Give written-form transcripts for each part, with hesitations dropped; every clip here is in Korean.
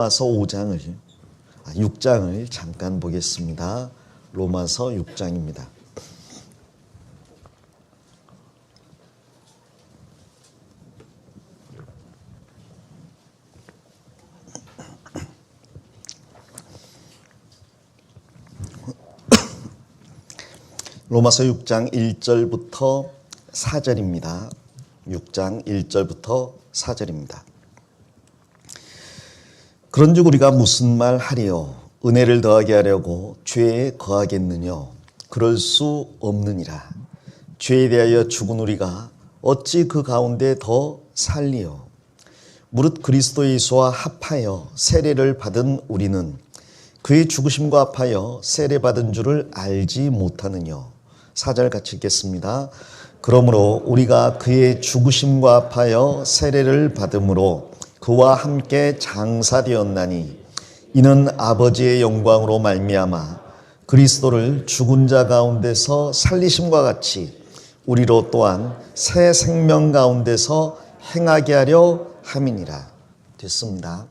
로마서 6장을 잠깐 보겠습니다. 로마서 6장입니다. 로마서 6장 1절부터 4절입니다. 6장 1절부터 4절입니다. 그런즉 우리가 무슨 말 하리요? 은혜를 더하게 하려고 죄에 거하겠느냐? 그럴 수 없느니라. 죄에 대하여 죽은 우리가 어찌 그 가운데 더 살리요? 무릇 그리스도 예수와 합하여 세례를 받은 우리는 그의 죽으심과 합하여 세례받은 줄을 알지 못하느냐? 4절 같이 읽겠습니다. 그러므로 우리가 그의 죽으심과 합하여 세례를 받음으로 그와 함께 장사되었나니 이는 아버지의 영광으로 말미암아 그리스도를 죽은 자 가운데서 살리심과 같이 우리로 또한 새 생명 가운데서 행하게 하려 함이니라. 됐습니다.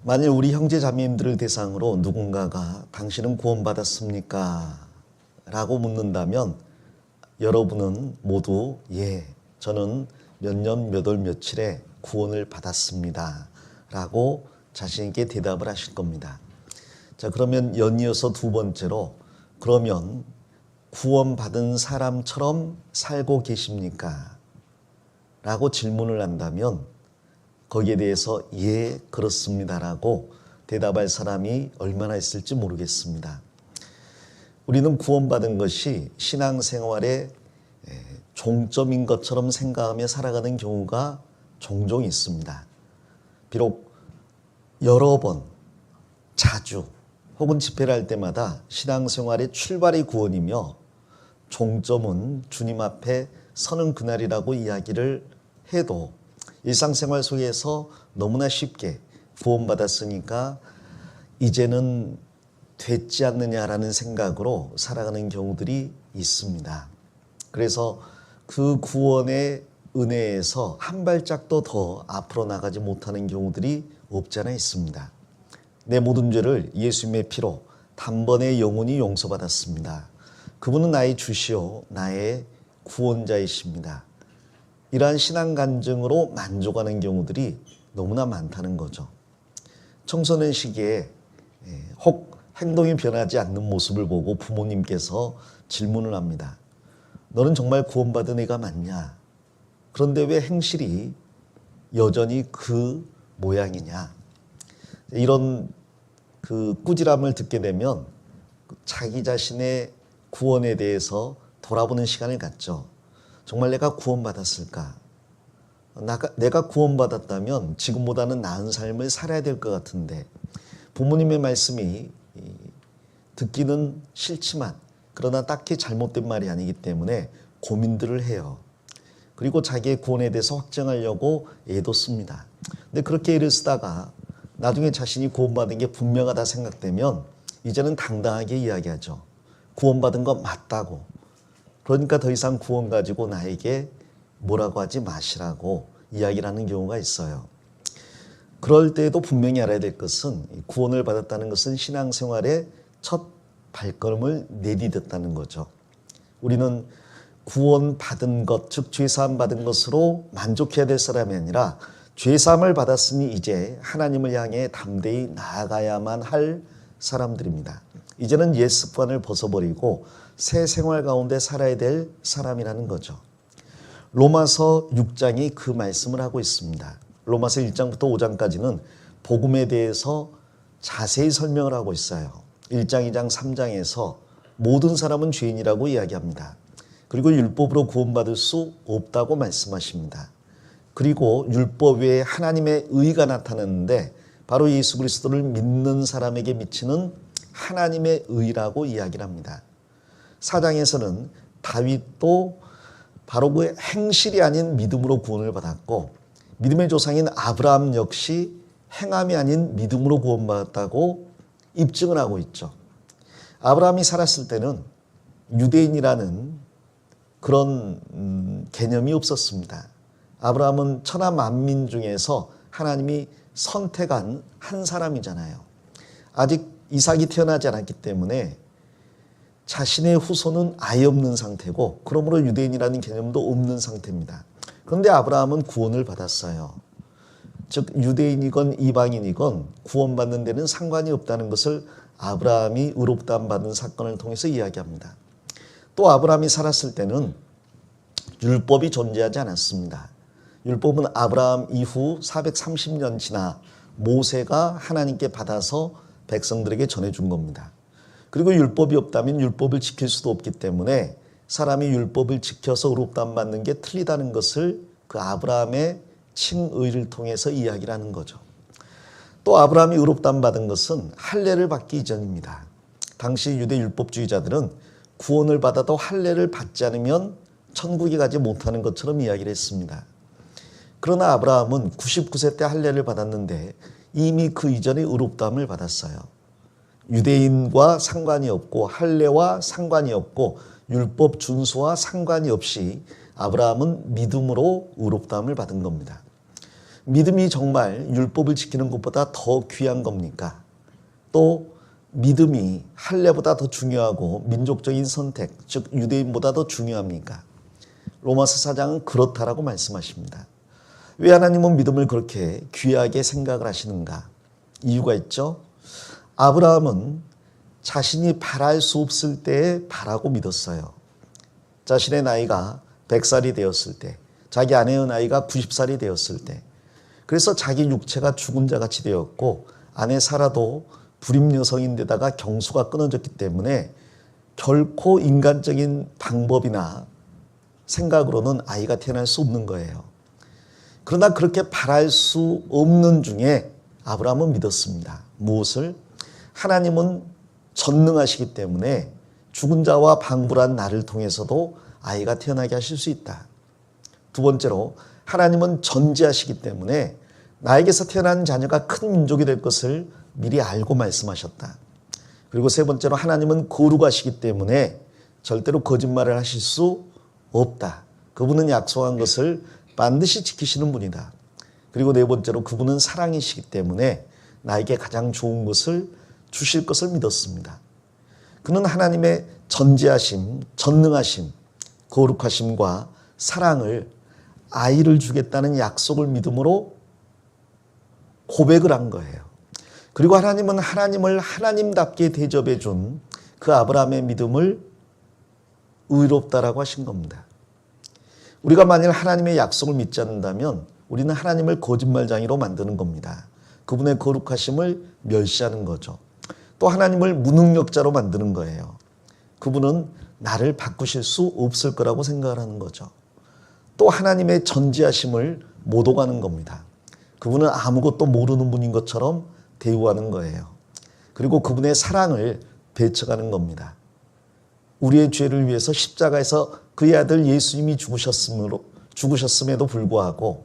만일 우리 형제 자매님들을 대상으로 누군가가 당신은 구원받았습니까? 라고 묻는다면 여러분은 모두 예, 저는 몇 년 몇 월 며칠에 구원을 받았습니다 라고 자신있게 대답을 하실 겁니다. 자, 그러면 연이어서 두 번째로, 그러면 구원받은 사람처럼 살고 계십니까? 라고 질문을 한다면 거기에 대해서 예, 그렇습니다라고 대답할 사람이 얼마나 있을지 모르겠습니다. 우리는 구원받은 것이 신앙생활의 종점인 것처럼 생각하며 살아가는 경우가 종종 있습니다. 비록 여러 번, 자주 혹은 집회를 할 때마다 신앙생활의 출발이 구원이며 종점은 주님 앞에 서는 그날이라고 이야기를 해도 일상생활 속에서 너무나 쉽게 구원받았으니까 이제는 됐지 않느냐라는 생각으로 살아가는 경우들이 있습니다. 그래서 그 구원의 은혜에서 한 발짝도 더 앞으로 나가지 못하는 경우들이 없지 않아 있습니다. 내 모든 죄를 예수님의 피로 단번에 영원히 용서받았습니다. 그분은 나의 주시오, 나의 구원자이십니다. 이러한 신앙 간증으로 만족하는 경우들이 너무나 많다는 거죠. 청소년 시기에 혹 행동이 변하지 않는 모습을 보고 부모님께서 질문을 합니다. 너는 정말 구원받은 애가 맞냐? 그런데 왜 행실이 여전히 그 모양이냐? 이런 그 꾸지람을 듣게 되면 자기 자신의 구원에 대해서 돌아보는 시간을 갖죠. 정말 내가 구원받았을까? 내가 구원받았다면 지금보다는 나은 삶을 살아야 될 것 같은데 부모님의 말씀이 듣기는 싫지만 그러나 딱히 잘못된 말이 아니기 때문에 고민들을 해요. 그리고 자기의 구원에 대해서 확증하려고 애도 씁니다. 근데 그렇게 애를 쓰다가 나중에 자신이 구원받은 게 분명하다 생각되면 이제는 당당하게 이야기하죠. 구원받은 거 맞다고. 그러니까 더 이상 구원 가지고 나에게 뭐라고 하지 마시라고 이야기를 하는 경우가 있어요. 그럴 때에도 분명히 알아야 될 것은 구원을 받았다는 것은 신앙생활의 첫 발걸음을 내디뎠다는 거죠. 우리는 구원받은 것, 즉 죄사함 받은 것으로 만족해야 될 사람이 아니라 죄사함을 받았으니 이제 하나님을 향해 담대히 나아가야만 할 사람들입니다. 이제는 옛 습관을 벗어버리고 새 생활 가운데 살아야 될 사람이라는 거죠. 로마서 6장이 그 말씀을 하고 있습니다. 로마서 1장부터 5장까지는 복음에 대해서 자세히 설명을 하고 있어요. 1장, 2장, 3장에서 모든 사람은 죄인이라고 이야기합니다. 그리고 율법으로 구원받을 수 없다고 말씀하십니다. 그리고 율법 외에 하나님의 의가 나타났는데 바로 예수 그리스도를 믿는 사람에게 미치는 하나님의 의라고 이야기를 합니다. 4장에서는 다윗도 바로 그 행실이 아닌 믿음으로 구원을 받았고 믿음의 조상인 아브라함 역시 행함이 아닌 믿음으로 구원받았다고 입증을 하고 있죠. 아브라함이 살았을 때는 유대인이라는 그런 개념이 없었습니다. 아브라함은 천하 만민 중에서 하나님이 선택한 한 사람이잖아요. 아직 이삭이 태어나지 않았기 때문에 자신의 후손은 아예 없는 상태고 그러므로 유대인이라는 개념도 없는 상태입니다. 그런데 아브라함은 구원을 받았어요. 즉 유대인이건 이방인이건 구원받는 데는 상관이 없다는 것을 아브라함이 의롭다함 받은 사건을 통해서 이야기합니다. 또 아브라함이 살았을 때는 율법이 존재하지 않았습니다. 율법은 아브라함 이후 430년 지나 모세가 하나님께 받아서 백성들에게 전해준 겁니다. 그리고 율법이 없다면 율법을 지킬 수도 없기 때문에 사람이 율법을 지켜서 의롭다함 받는 게 틀리다는 것을 그 아브라함의 칭의를 통해서 이야기를 하는 거죠. 또 아브라함이 의롭다함 받은 것은 할례를 받기 이전입니다. 당시 유대 율법주의자들은 구원을 받아도 할례를 받지 않으면 천국에 가지 못하는 것처럼 이야기를 했습니다. 그러나 아브라함은 99세 때 할례를 받았는데 이미 그 이전에 의롭다함을 받았어요. 유대인과 상관이 없고 할례와 상관이 없고 율법 준수와 상관이 없이 아브라함은 믿음으로 의롭다함을 받은 겁니다. 믿음이 정말 율법을 지키는 것보다 더 귀한 겁니까? 또 믿음이 할례보다 더 중요하고 민족적인 선택, 즉 유대인보다 더 중요합니까? 로마서 4장은 그렇다라고 말씀하십니다. 왜 하나님은 믿음을 그렇게 귀하게 생각을 하시는가? 이유가 있죠. 아브라함은 자신이 바랄 수 없을 때에 바라고 믿었어요. 자신의 나이가 100살이 되었을 때, 자기 아내의 나이가 90살이 되었을 때, 그래서 자기 육체가 죽은 자같이 되었고 아내 사라도 불임 여성인데다가 경수가 끊어졌기 때문에 결코 인간적인 방법이나 생각으로는 아이가 태어날 수 없는 거예요. 그러나 그렇게 바랄 수 없는 중에 아브라함은 믿었습니다. 무엇을? 하나님은 전능하시기 때문에 죽은 자와 방불한 나를 통해서도 아이가 태어나게 하실 수 있다. 두 번째로 하나님은 전지하시기 때문에 나에게서 태어난 자녀가 큰 민족이 될 것을 미리 알고 말씀하셨다. 그리고 세 번째로 하나님은 거룩하시기 때문에 절대로 거짓말을 하실 수 없다. 그분은 약속한 것을 반드시 지키시는 분이다. 그리고 네 번째로 그분은 사랑이시기 때문에 나에게 가장 좋은 것을 주실 것을 믿었습니다. 그는 하나님의 전지하심, 전능하심, 거룩하심과 사랑을 아이를 주겠다는 약속을 믿음으로 고백을 한 거예요. 그리고 하나님은 하나님을 하나님답게 대접해 준 그 아브라함의 믿음을 의롭다라고 하신 겁니다. 우리가 만일 하나님의 약속을 믿지 않는다면 우리는 하나님을 거짓말장이로 만드는 겁니다. 그분의 거룩하심을 멸시하는 거죠. 또 하나님을 무능력자로 만드는 거예요. 그분은 나를 바꾸실 수 없을 거라고 생각을 하는 거죠. 또 하나님의 전지하심을 못 오가는 겁니다. 그분은 아무것도 모르는 분인 것처럼 대우하는 거예요. 그리고 그분의 사랑을 배척하는 겁니다. 우리의 죄를 위해서 십자가에서 그의 아들 예수님이 죽으셨음에도 불구하고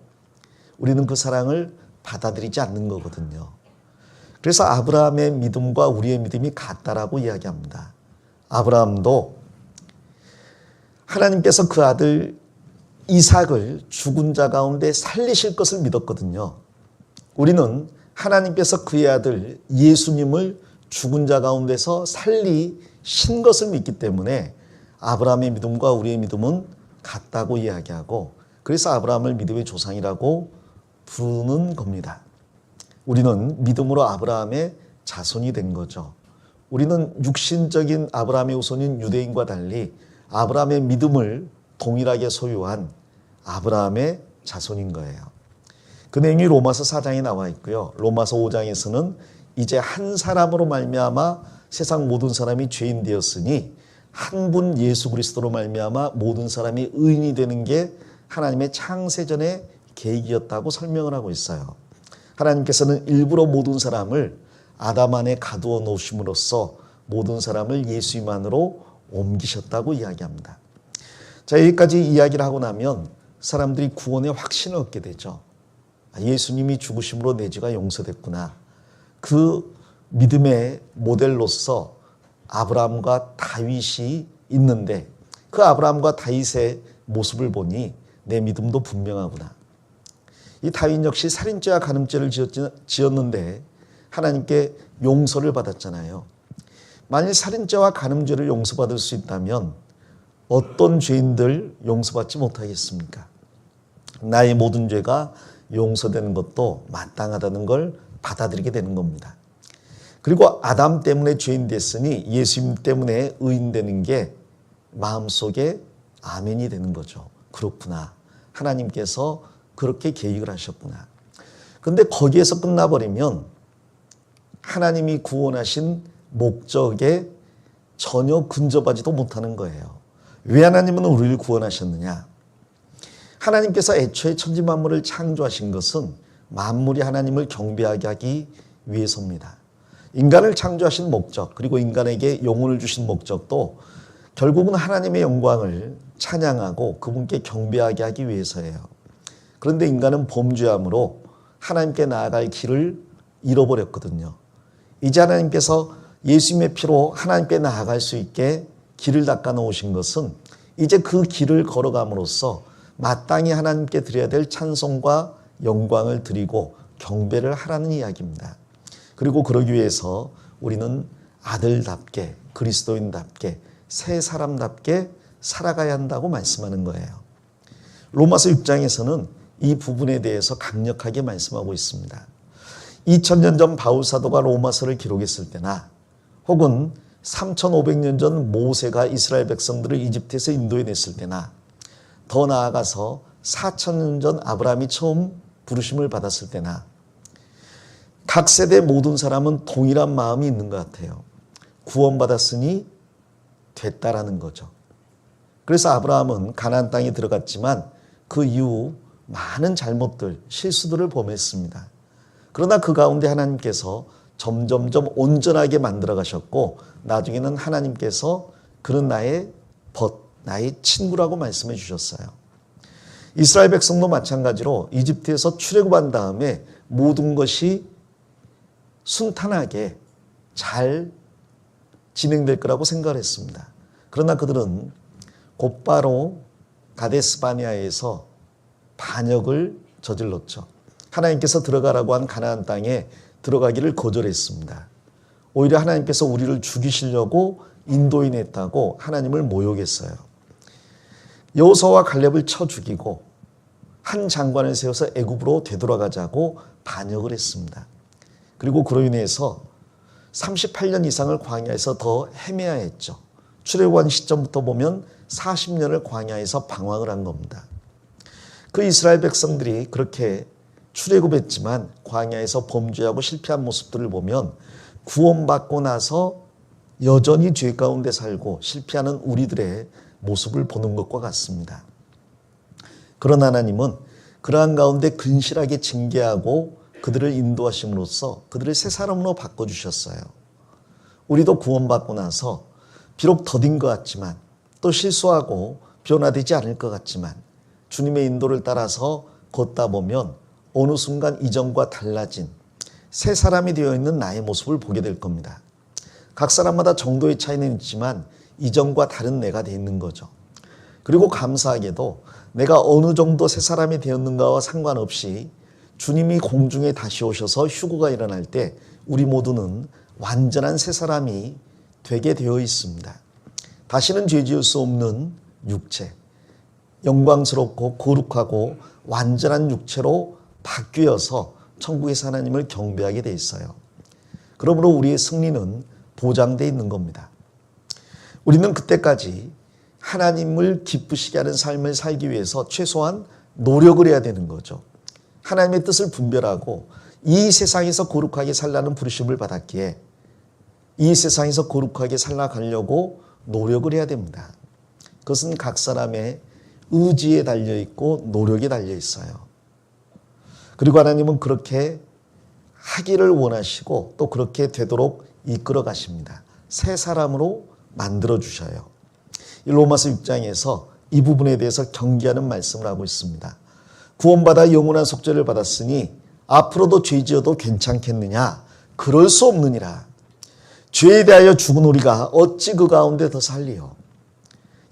우리는 그 사랑을 받아들이지 않는 거거든요. 그래서 아브라함의 믿음과 우리의 믿음이 같다라고 이야기합니다. 아브라함도 하나님께서 그 아들 이삭을 죽은 자 가운데 살리실 것을 믿었거든요. 우리는 하나님께서 그의 아들 예수님을 죽은 자 가운데서 살리신 것을 믿기 때문에 아브라함의 믿음과 우리의 믿음은 같다고 이야기하고 그래서 아브라함을 믿음의 조상이라고 부르는 겁니다. 우리는 믿음으로 아브라함의 자손이 된 거죠. 우리는 육신적인 아브라함의 후손인 유대인과 달리 아브라함의 믿음을 동일하게 소유한 아브라함의 자손인 거예요. 그 내용이 로마서 4장에 나와 있고요. 로마서 5장에서는 이제 한 사람으로 말미암아 세상 모든 사람이 죄인 되었으니 한 분 예수 그리스도로 말미암아 모든 사람이 의인이 되는 게 하나님의 창세전의 계획이었다고 설명을 하고 있어요. 하나님께서는 일부러 모든 사람을 아담 안에 가두어 놓으심으로써 모든 사람을 예수님 안으로 옮기셨다고 이야기합니다. 자, 여기까지 이야기를 하고 나면 사람들이 구원의 확신을 얻게 되죠. 예수님이 죽으심으로 내 죄가 용서됐구나. 그 믿음의 모델로서 아브라함과 다윗이 있는데 그 아브라함과 다윗의 모습을 보니 내 믿음도 분명하구나. 이 다윗 역시 살인죄와 간음죄를 지었는데 하나님께 용서를 받았잖아요. 만일 살인죄와 간음죄를 용서받을 수 있다면 어떤 죄인들 용서받지 못하겠습니까? 나의 모든 죄가 용서되는 것도 마땅하다는 걸 받아들이게 되는 겁니다. 그리고 아담 때문에 죄인 됐으니 예수님 때문에 의인 되는 게 마음속에 아멘이 되는 거죠. 그렇구나. 하나님께서 그렇게 계획을 하셨구나. 그런데 거기에서 끝나버리면 하나님이 구원하신 목적에 전혀 근접하지도 못하는 거예요. 왜 하나님은 우리를 구원하셨느냐? 하나님께서 애초에 천지만물을 창조하신 것은 만물이 하나님을 경배하게 하기 위해서입니다. 인간을 창조하신 목적, 그리고 인간에게 영혼을 주신 목적도 결국은 하나님의 영광을 찬양하고 그분께 경배하게 하기 위해서예요. 그런데 인간은 범죄함으로 하나님께 나아갈 길을 잃어버렸거든요. 이제 하나님께서 예수님의 피로 하나님께 나아갈 수 있게 길을 닦아 놓으신 것은 이제 그 길을 걸어감으로써 마땅히 하나님께 드려야 될 찬송과 영광을 드리고 경배를 하라는 이야기입니다. 그리고 그러기 위해서 우리는 아들답게, 그리스도인답게, 새 사람답게 살아가야 한다고 말씀하는 거예요. 로마서 6장에서는 이 부분에 대해서 강력하게 말씀하고 있습니다. 2000년 전 바울 사도가 로마서를 기록했을 때나 혹은 3500년 전 모세가 이스라엘 백성들을 이집트에서 인도해냈을 때나 더 나아가서 4000년 전 아브라함이 처음 부르심을 받았을 때나 각 세대 모든 사람은 동일한 마음이 있는 것 같아요. 구원받았으니 됐다라는 거죠. 그래서 아브라함은 가나안 땅에 들어갔지만 그 이후 많은 잘못들, 실수들을 범했습니다. 그러나 그 가운데 하나님께서 점점점 온전하게 만들어 가셨고 나중에는 하나님께서 그는 나의 나의 친구라고 말씀해 주셨어요. 이스라엘 백성도 마찬가지로 이집트에서 출애굽한 다음에 모든 것이 순탄하게 잘 진행될 거라고 생각을 했습니다. 그러나 그들은 곧바로 가데스바네아에서 반역을 저질렀죠. 하나님께서 들어가라고 한 가나안 땅에 들어가기를 거절했습니다. 오히려 하나님께서 우리를 죽이시려고 인도인했다고 하나님을 모욕했어요. 여호수아와 갈렙을 쳐 죽이고 한 장관을 세워서 애굽으로 되돌아가자고 반역을 했습니다. 그리고 그로 인해서 38년 이상을 광야에서 더 헤매야 했죠. 출애굽한 시점부터 보면 40년을 광야에서 방황을 한 겁니다. 그 이스라엘 백성들이 그렇게 출애굽했지만 광야에서 범죄하고 실패한 모습들을 보면 구원받고 나서 여전히 죄 가운데 살고 실패하는 우리들의 모습을 보는 것과 같습니다. 그러나 하나님은 그러한 가운데 근실하게 징계하고 그들을 인도하심으로써 그들을 새 사람으로 바꿔주셨어요. 우리도 구원받고 나서 비록 더딘 것 같지만 또 실수하고 변화되지 않을 것 같지만 주님의 인도를 따라서 걷다 보면 어느 순간 이전과 달라진 새 사람이 되어 있는 나의 모습을 보게 될 겁니다. 각 사람마다 정도의 차이는 있지만 이전과 다른 내가 되어 있는 거죠. 그리고 감사하게도 내가 어느 정도 새 사람이 되었는가와 상관없이 주님이 공중에 다시 오셔서 휴거가 일어날 때 우리 모두는 완전한 새 사람이 되게 되어 있습니다. 다시는 죄 지을 수 없는 육체, 영광스럽고 거룩하고 완전한 육체로 바뀌어서 천국에서 하나님을 경배하게 돼 있어요. 그러므로 우리의 승리는 보장되어 있는 겁니다. 우리는 그때까지 하나님을 기쁘시게 하는 삶을 살기 위해서 최소한 노력을 해야 되는 거죠. 하나님의 뜻을 분별하고 이 세상에서 거룩하게 살라는 부르심을 받았기에 이 세상에서 거룩하게 살아가려고 노력을 해야 됩니다. 그것은 각 사람의 의지에 달려있고 노력에 달려있어요. 그리고 하나님은 그렇게 하기를 원하시고 또 그렇게 되도록 이끌어 가십니다. 새 사람으로 만들어 주셔요. 로마서 6장에서 이 부분에 대해서 경계하는 말씀을 하고 있습니다. 구원받아 영원한 속죄를 받았으니 앞으로도 죄 지어도 괜찮겠느냐? 그럴 수 없느니라. 죄에 대하여 죽은 우리가 어찌 그 가운데 더 살리요?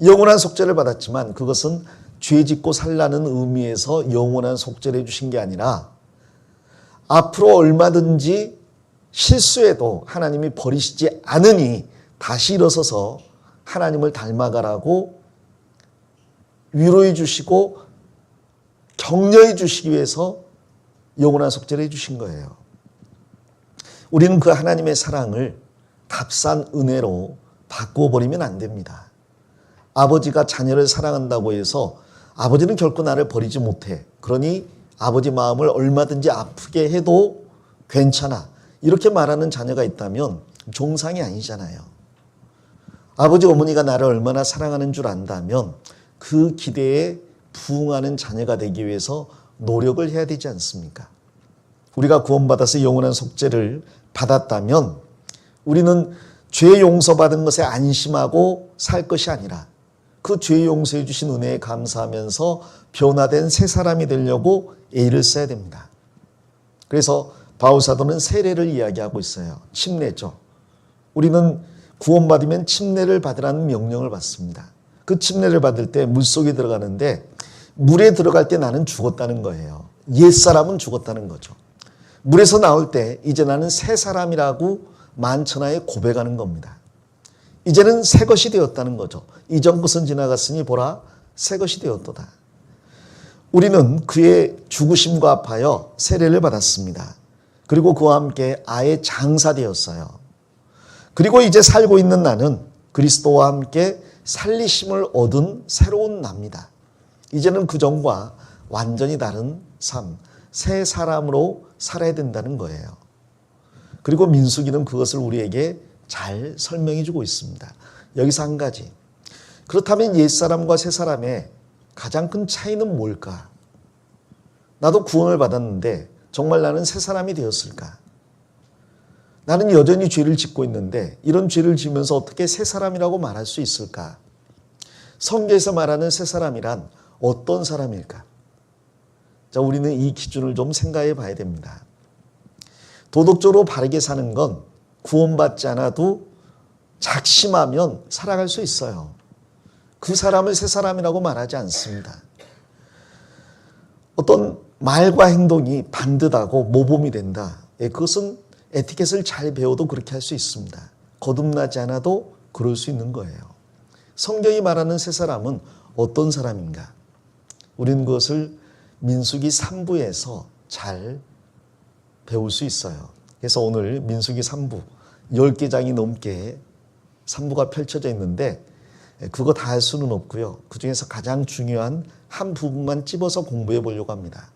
영원한 속죄를 받았지만 그것은 죄 짓고 살라는 의미에서 영원한 속죄를 해주신 게 아니라 앞으로 얼마든지 실수해도 하나님이 버리시지 않으니 다시 일어서서 하나님을 닮아가라고 위로해 주시고 격려해 주시기 위해서 영원한 속죄를 해 주신 거예요. 우리는 그 하나님의 사랑을 값싼 은혜로 바꾸어 버리면 안 됩니다. 아버지가 자녀를 사랑한다고 해서 아버지는 결코 나를 버리지 못해. 그러니 아버지 마음을 얼마든지 아프게 해도 괜찮아. 이렇게 말하는 자녀가 있다면 종상이 아니잖아요. 아버지 어머니가 나를 얼마나 사랑하는 줄 안다면 그 기대에 부응하는 자녀가 되기 위해서 노력을 해야 되지 않습니까? 우리가 구원받아서 영원한 속죄를 받았다면 우리는 죄 용서받은 것에 안심하고 살 것이 아니라 그 죄 용서해 주신 은혜에 감사하면서 변화된 새 사람이 되려고 애를 써야 됩니다. 그래서 바울사도는 세례를 이야기하고 있어요. 침례죠. 우리는 구원받으면 침례를 받으라는 명령을 받습니다. 그 침례를 받을 때 물속에 들어가는데 물에 들어갈 때 나는 죽었다는 거예요. 옛사람은 죽었다는 거죠. 물에서 나올 때 이제 나는 새 사람이라고 만천하에 고백하는 겁니다. 이제는 새 것이 되었다는 거죠. 이전 것은 지나갔으니 보라 새 것이 되었도다. 우리는 그의 죽으심과 합하여 세례를 받았습니다. 그리고 그와 함께 아예 장사되었어요. 그리고 이제 살고 있는 나는 그리스도와 함께 살리심을 얻은 새로운 납니다. 이제는 그전과 완전히 다른 삶, 새 사람으로 살아야 된다는 거예요. 그리고 민수기는 그것을 우리에게 잘 설명해 주고 있습니다. 여기서 한 가지. 그렇다면 옛사람과 새사람의 가장 큰 차이는 뭘까? 나도 구원을 받았는데 정말 나는 새사람이 되었을까? 나는 여전히 죄를 짓고 있는데 이런 죄를 지면서 어떻게 새사람이라고 말할 수 있을까? 성경에서 말하는 새사람이란 어떤 사람일까? 자, 우리는 이 기준을 좀 생각해 봐야 됩니다. 도덕적으로 바르게 사는 건 구원받지 않아도 작심하면 살아갈 수 있어요. 그 사람을 새 사람이라고 말하지 않습니다. 어떤 말과 행동이 반듯하고 모범이 된다. 그것은 에티켓을 잘 배워도 그렇게 할 수 있습니다. 거듭나지 않아도 그럴 수 있는 거예요. 성경이 말하는 새 사람은 어떤 사람인가? 우리는 그것을 민수기 3부에서 잘 배울 수 있어요. 그래서 오늘 민수기 3부 10개 장이 넘게 3부가 펼쳐져 있는데 그거 다 할 수는 없고요. 그중에서 가장 중요한 한 부분만 찝어서 공부해 보려고 합니다.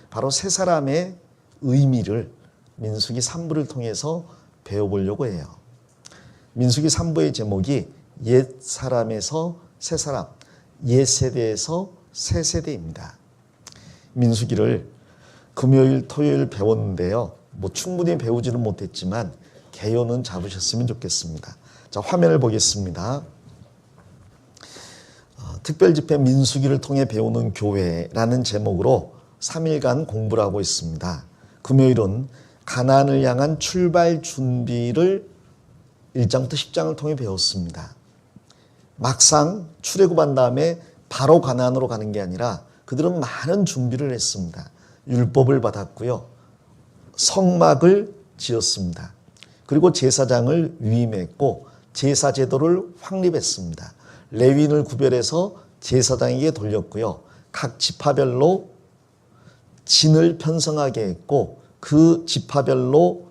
바로 새 사람의 의미를 민수기 3부를 통해서 배워보려고 해요. 민수기 3부의 제목이 옛 사람에서 새 사람, 옛 세대에서 새 세대입니다. 민수기를 금요일, 토요일 배웠는데요. 충분히 배우지는 못했지만 개요는 잡으셨으면 좋겠습니다. 자, 화면을 보겠습니다. 특별집회 민수기를 통해 배우는 교회라는 제목으로 3일간 공부를 하고 있습니다. 금요일은 가나안을 향한 출발 준비를 1장부터 10장을 통해 배웠습니다. 막상 출애굽한 다음에 바로 가나안으로 가는 게 아니라 그들은 많은 준비를 했습니다. 율법을 받았고요. 성막을 지었습니다. 그리고 제사장을 위임했고 제사 제도를 확립했습니다. 레위인을 구별해서 제사장에게 돌렸고요. 각 지파별로 진을 편성하게 했고 그 지파별로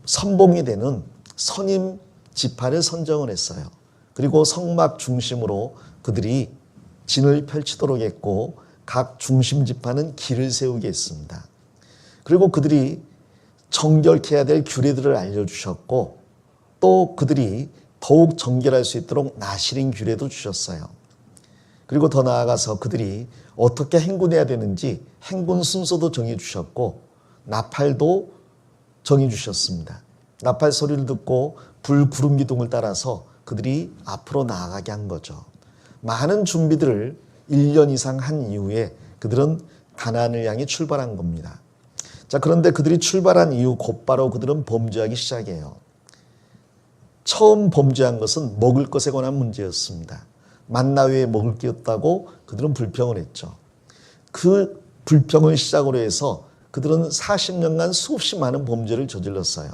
선봉이 되는 선임 지파를 선정을 했어요. 그리고 성막 중심으로 그들이 진을 펼치도록 했고 각 중심 지파는 길을 세우게 했습니다. 그리고 그들이 정결케 해야 될 규례들을 알려주셨고 또 그들이 더욱 정결할 수 있도록 나시린 규례도 주셨어요. 그리고 더 나아가서 그들이 어떻게 행군해야 되는지 행군 순서도 정해주셨고 나팔도 정해주셨습니다. 나팔 소리를 듣고 불 구름 기둥을 따라서 그들이 앞으로 나아가게 한 거죠. 많은 준비들을 1년 이상 한 이후에 그들은 가나안을 향해 출발한 겁니다. 자, 그런데 그들이 출발한 이후 곧바로 그들은 범죄하기 시작해요. 처음 범죄한 것은 먹을 것에 관한 문제였습니다. 만나 외에 먹을 게 없다고 그들은 불평을 했죠. 그 불평을 시작으로 해서 그들은 40년간 수없이 많은 범죄를 저질렀어요.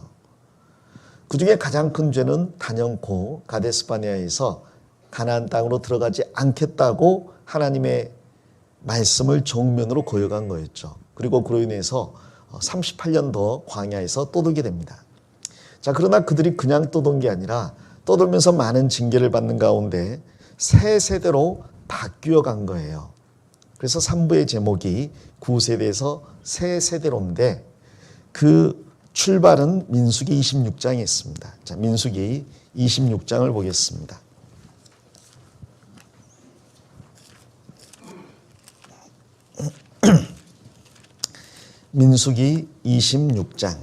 그 중에 가장 큰 죄는 단연코 가데스바네아에서 가나안 땅으로 들어가지 않겠다고 하나님의 말씀을 정면으로 거역한 거였죠. 그리고 그로 인해서 38년 더 광야에서 떠돌게 됩니다. 자, 그러나 그들이 그냥 떠돈 게 아니라 떠돌면서 많은 징계를 받는 가운데 새 세대로 바뀌어 간 거예요. 그래서 3부의 제목이 9세대에서 새 세대로인데 그 출발은 민수기 26장에 있습니다. 자, 민수기 26장을 보겠습니다. 민수기 26장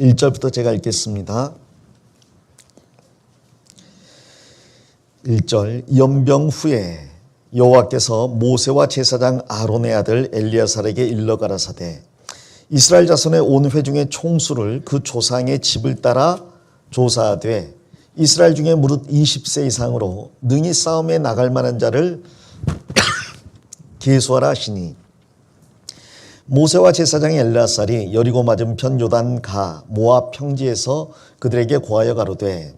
1절부터 제가 읽겠습니다. 1절 연병 후에 여호와께서 모세와 제사장 아론의 아들 엘리야살에게 일러 가라사대 이스라엘 자손의 온 회중의 총수를 그 조상의 집을 따라 조사하되 이스라엘 중에 무릇 20세 이상으로 능히 싸움에 나갈 만한 자를 계수하라 하시니 모세와 제사장 엘리야살이 여리고 맞은편 요단 가 모압 평지에서 그들에게 고하여 가로되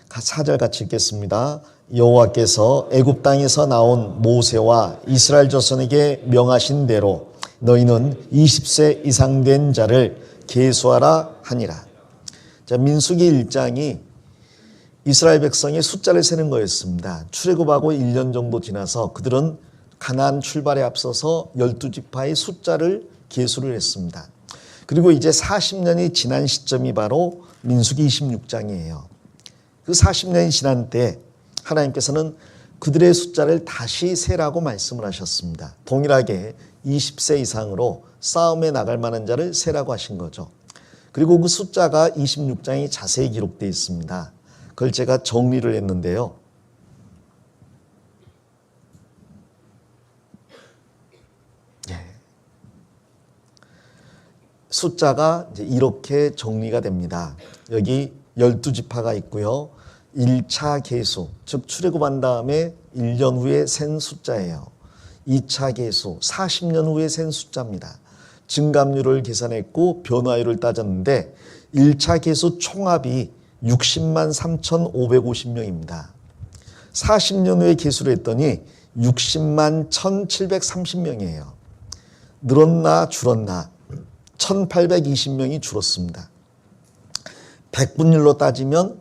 4절 같이 읽겠습니다. 여호와께서 애굽 땅에서 나온 모세와 이스라엘 자손에게 명하신 대로 너희는 20세 이상 된 자를 계수하라 하니라. 자, 민수기 1장이 이스라엘 백성의 숫자를 세는 거였습니다. 출애굽하고 1년 정도 지나서 그들은 가나안 출발에 앞서서 12지파의 숫자를 계수를 했습니다. 그리고 이제 40년이 지난 시점이 바로 민수기 26장이에요. 그 40년이 지난 때 하나님께서는 그들의 숫자를 다시 세라고 말씀을 하셨습니다. 동일하게 20세 이상으로 싸움에 나갈 만한 자를 세라고 하신 거죠. 그리고 그 숫자가 26장에 자세히 기록되어 있습니다. 그걸 제가 정리를 했는데요. 숫자가 이제 이렇게 정리가 됩니다. 여기 12지파가 있고요. 1차 계수, 즉 출애굽한 다음에 1년 후에 센 숫자예요. 2차 계수, 40년 후에 센 숫자입니다. 증감률을 계산했고 변화율을 따졌는데 1차 계수 총합이 60만 3,550명입니다. 40년 후에 계수를 했더니 60만 1,730명이에요. 늘었나 줄었나? 1,820명이 줄었습니다. 100분율로 따지면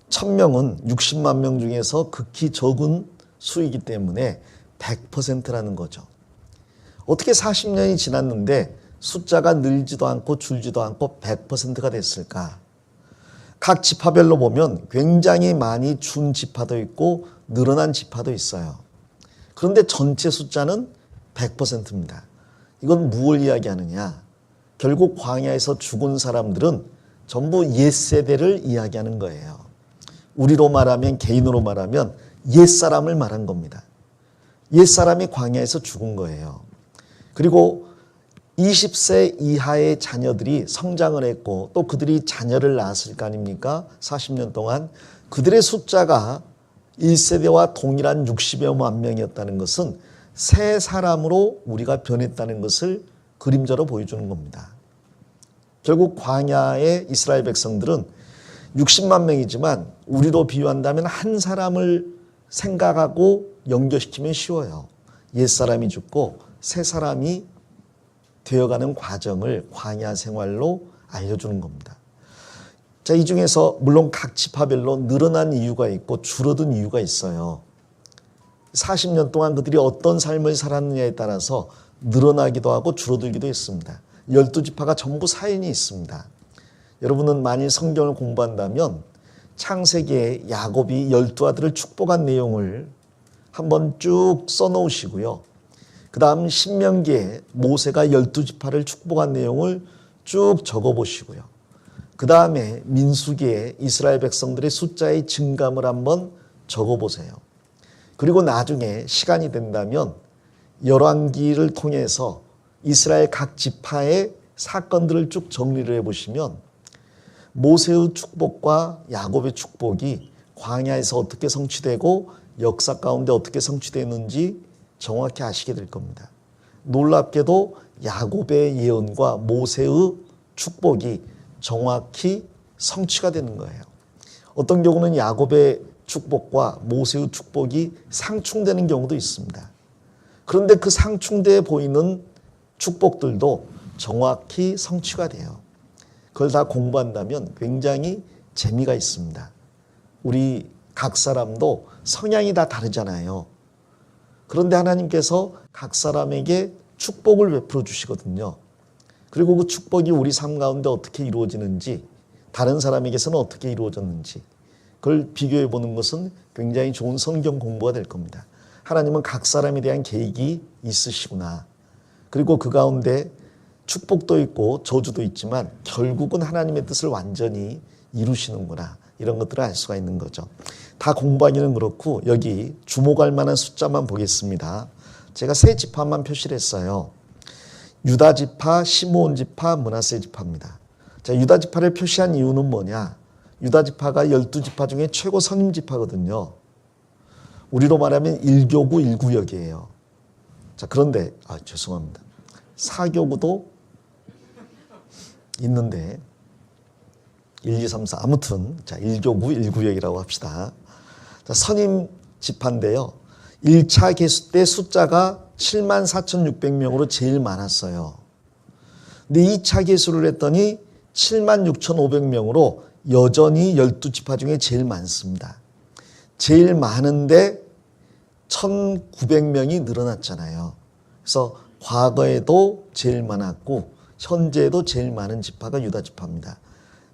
1,000명은 60만 명 중에서 극히 적은 수이기 때문에 100%라는 거죠. 어떻게 40년이 지났는데 숫자가 늘지도 않고 줄지도 않고 100%가 됐을까? 각 지파별로 보면 굉장히 많이 준 지파도 있고 늘어난 지파도 있어요. 그런데 전체 숫자는 100%입니다. 이건 무엇을 이야기하느냐? 결국 광야에서 죽은 사람들은 전부 옛세대를 이야기하는 거예요. 우리로 말하면, 개인으로 말하면 옛사람을 말한 겁니다. 옛사람이 광야에서 죽은 거예요. 그리고 20세 이하의 자녀들이 성장을 했고 또 그들이 자녀를 낳았을 거 아닙니까? 40년 동안 그들의 숫자가 1세대와 동일한 60여만 명이었다는 것은 새 사람으로 우리가 변했다는 것을 그림자로 보여주는 겁니다. 결국 광야의 이스라엘 백성들은 60만 명이지만 우리로 비유한다면 한 사람을 생각하고 연결시키면 쉬워요. 옛사람이 죽고 새 사람이 되어가는 과정을 광야 생활로 알려주는 겁니다. 자, 이 중에서 물론 각 지파별로 늘어난 이유가 있고 줄어든 이유가 있어요. 40년 동안 그들이 어떤 삶을 살았느냐에 따라서 늘어나기도 하고 줄어들기도 했습니다. 12지파가 전부 사연이 있습니다. 여러분은 많이 성경을 공부한다면 창세기에 야곱이 12아들을 축복한 내용을 한번 쭉 써놓으시고요. 그 다음 신명기에 모세가 12지파를 축복한 내용을 쭉 적어보시고요. 그 다음에 민수기에 이스라엘 백성들의 숫자의 증감을 한번 적어보세요. 그리고 나중에 시간이 된다면 열왕기를 통해서 이스라엘 각 지파의 사건들을 쭉 정리를 해보시면 모세의 축복과 야곱의 축복이 광야에서 어떻게 성취되고 역사 가운데 어떻게 성취되는지 정확히 아시게 될 겁니다. 놀랍게도 야곱의 예언과 모세의 축복이 정확히 성취가 되는 거예요. 어떤 경우는 야곱의 축복과 모세의 축복이 상충되는 경우도 있습니다. 그런데 그 상충돼 보이는 축복들도 정확히 성취가 돼요. 그걸 다 공부한다면 굉장히 재미가 있습니다. 우리 각 사람도 성향이 다 다르잖아요. 그런데 하나님께서 각 사람에게 축복을 베풀어 주시거든요. 그리고 그 축복이 우리 삶 가운데 어떻게 이루어지는지, 다른 사람에게서는 어떻게 이루어졌는지 그걸 비교해 보는 것은 굉장히 좋은 성경 공부가 될 겁니다. 하나님은 각 사람에 대한 계획이 있으시구나. 그리고 그 가운데 축복도 있고 저주도 있지만 결국은 하나님의 뜻을 완전히 이루시는구나. 이런 것들을 알 수가 있는 거죠. 다 공부하기는 그렇고 여기 주목할 만한 숫자만 보겠습니다. 제가 세 지파만 표시를 했어요. 유다 지파, 시므온 지파, 므낫세 지파입니다. 자, 유다 지파를 표시한 이유는 뭐냐? 유다 지파가 12지파 중에 최고 선임 지파거든요. 우리로 말하면 1교구 1구역이에요. 자, 그런데 죄송합니다. 4교구도 있는데 1, 2, 3, 4 아무튼 자 1교구 1구역이라고 합시다. 자, 선임 지파인데요. 1차 개수 때 숫자가 74,600명으로 제일 많았어요. 근데 2차 개수를 했더니 76,500명으로 여전히 12지파 중에 제일 많습니다. 제일 많은데 1,900명이 늘어났잖아요. 그래서 과거에도 제일 많았고 현재에도 제일 많은 지파가 유다 지파입니다.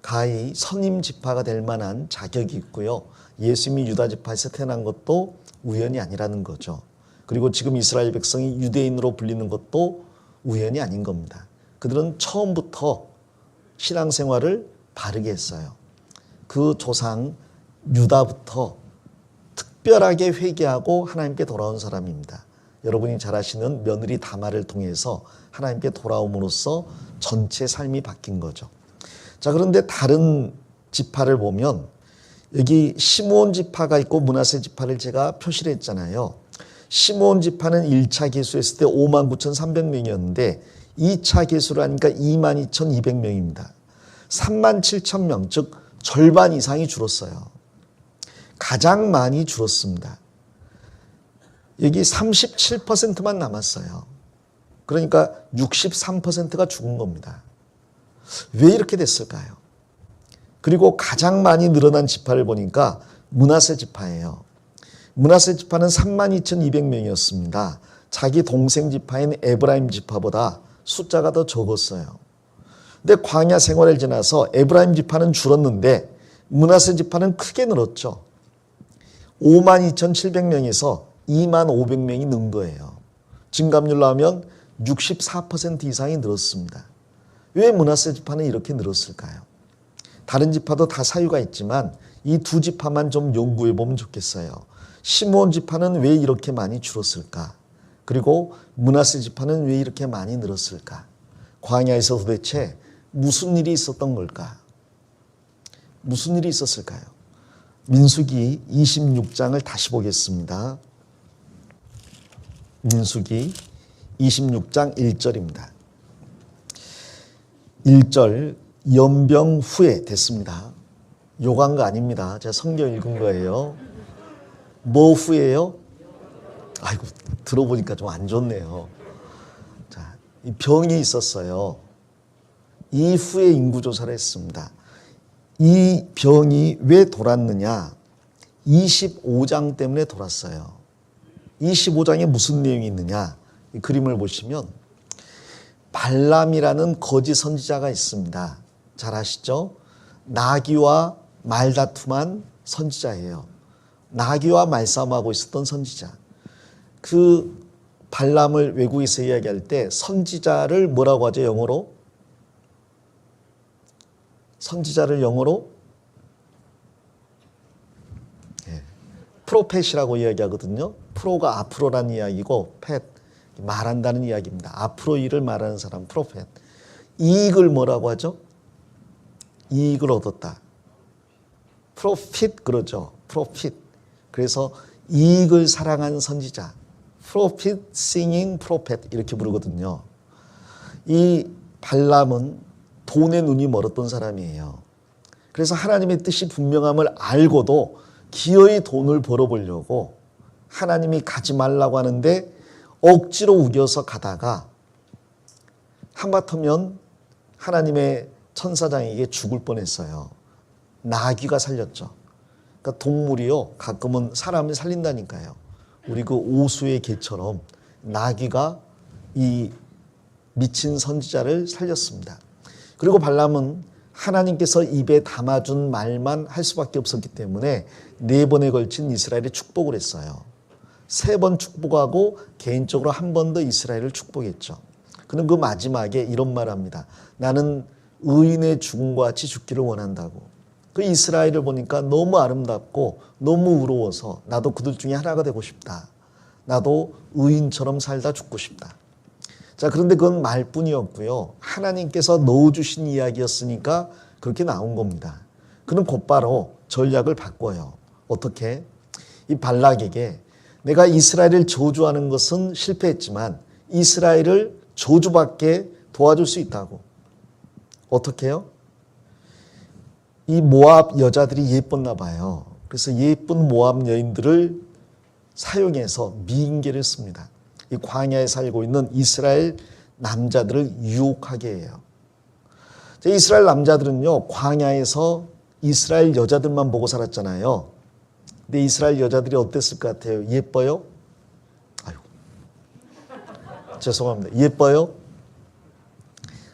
가히 선임 지파가 될 만한 자격이 있고요. 예수님이 유다 지파에서 태어난 것도 우연이 아니라는 거죠. 그리고 지금 이스라엘 백성이 유대인으로 불리는 것도 우연이 아닌 겁니다. 그들은 처음부터 신앙생활을 바르게 했어요. 그 조상 유다부터 특별하게 회개하고 하나님께 돌아온 사람입니다. 여러분이 잘 아시는 며느리 다말을 통해서 하나님께 돌아옴으로써 전체 삶이 바뀐 거죠. 자, 그런데 다른 지파를 보면 여기 시므온 지파가 있고 므낫세 지파를 제가 표시를 했잖아요. 시므온 지파는 1차 개수했을 때 59,300명이었는데 2차 개수를 하니까 22,200명입니다. 37,000명, 즉 절반 이상이 줄었어요. 가장 많이 줄었습니다. 여기 37%만 남았어요. 그러니까 63%가 죽은 겁니다. 왜 이렇게 됐을까요? 그리고 가장 많이 늘어난 지파를 보니까 므낫세 지파예요. 므낫세 지파는 32,200명이었습니다. 자기 동생 지파인 에브라임 지파보다 숫자가 더 적었어요. 근데 광야 생활을 지나서 에브라임 지파는 줄었는데 므낫세 지파는 크게 늘었죠. 52,700명에서 25,500명이 는 거예요. 증감률로 하면 64% 이상이 늘었습니다. 왜 므낫세 지파는 이렇게 늘었을까요? 다른 지파도 다 사유가 있지만 이 두 지파만 좀 연구해 보면 좋겠어요. 시므온 지파는 왜 이렇게 많이 줄었을까? 그리고 므낫세 지파는 왜 이렇게 많이 늘었을까? 광야에서 도대체 무슨 일이 있었던 걸까? 무슨 일이 있었을까요? 민수기 26장을 다시 보겠습니다. 민수기 26장 1절입니다. 1절 연병 후에 됐습니다. 요구한 거 아닙니다. 제가 성경 읽은 거예요. 뭐 후에요? 아이고, 들어보니까 좀 안 좋네요. 자, 이 병이 있었어요. 이 후에 인구조사를 했습니다. 이 병이 왜 돌았느냐? 25장 때문에 돌았어요. 25장에 무슨 내용이 있느냐? 이 그림을 보시면 발람이라는 거짓 선지자가 있습니다. 잘 아시죠? 나귀와 말다툼한 선지자예요. 나귀와 말싸움하고 있었던 선지자. 그 발람을 외국에서 이야기할 때 선지자를 뭐라고 하죠? 영어로? 선지자를 영어로 프로펫이라고 이야기하거든요. 프로가 앞으로라는 이야기고 펫, 말한다는 이야기입니다. 앞으로 일을 말하는 사람 프로펫. 이익을 뭐라고 하죠? 이익을 얻었다. profit 그러죠. profit. 그래서 이익을 사랑한 선지자. profit singing prophet 이렇게 부르거든요. 이 발람은 돈에 눈이 멀었던 사람이에요. 그래서 하나님의 뜻이 분명함을 알고도 기어이 돈을 벌어보려고 하나님이 가지 말라고 하는데 억지로 우겨서 가다가 한바터면 하나님의 천사장에게 죽을 뻔했어요. 나귀가 살렸죠. 그러니까 동물이요, 가끔은 사람을 살린다니까요. 우리 그 오수의 개처럼 나귀가 이 미친 선지자를 살렸습니다. 그리고 발람은 하나님께서 입에 담아준 말만 할 수밖에 없었기 때문에 4번에 걸친 이스라엘에 축복을 했어요. 3번 축복하고 개인적으로 한 번 더 이스라엘을 축복했죠. 그는 그 마지막에 이런 말을 합니다. 나는 의인의 죽음과 같이 죽기를 원한다고. 그 이스라엘을 보니까 너무 아름답고 너무 의로워서 나도 그들 중에 하나가 되고 싶다. 나도 의인처럼 살다 죽고 싶다. 자, 그런데 그건 말뿐이었고요. 하나님께서 넣어주신 이야기였으니까 그렇게 나온 겁니다. 그는 곧바로 전략을 바꿔요. 어떻게? 이 발락에게 내가 이스라엘을 저주하는 것은 실패했지만 이스라엘을 저주받게 도와줄 수 있다고. 어떻게 해요? 이 모압 여자들이 예뻤나 봐요. 그래서 예쁜 모압 여인들을 사용해서 미인계를 씁니다. 이 광야에 살고 있는 이스라엘 남자들을 유혹하게 해요. 이스라엘 남자들은요, 광야에서 이스라엘 여자들만 보고 살았잖아요. 근데 이스라엘 여자들이 어땠을 것 같아요? 예뻐요? 아유, 죄송합니다. 예뻐요?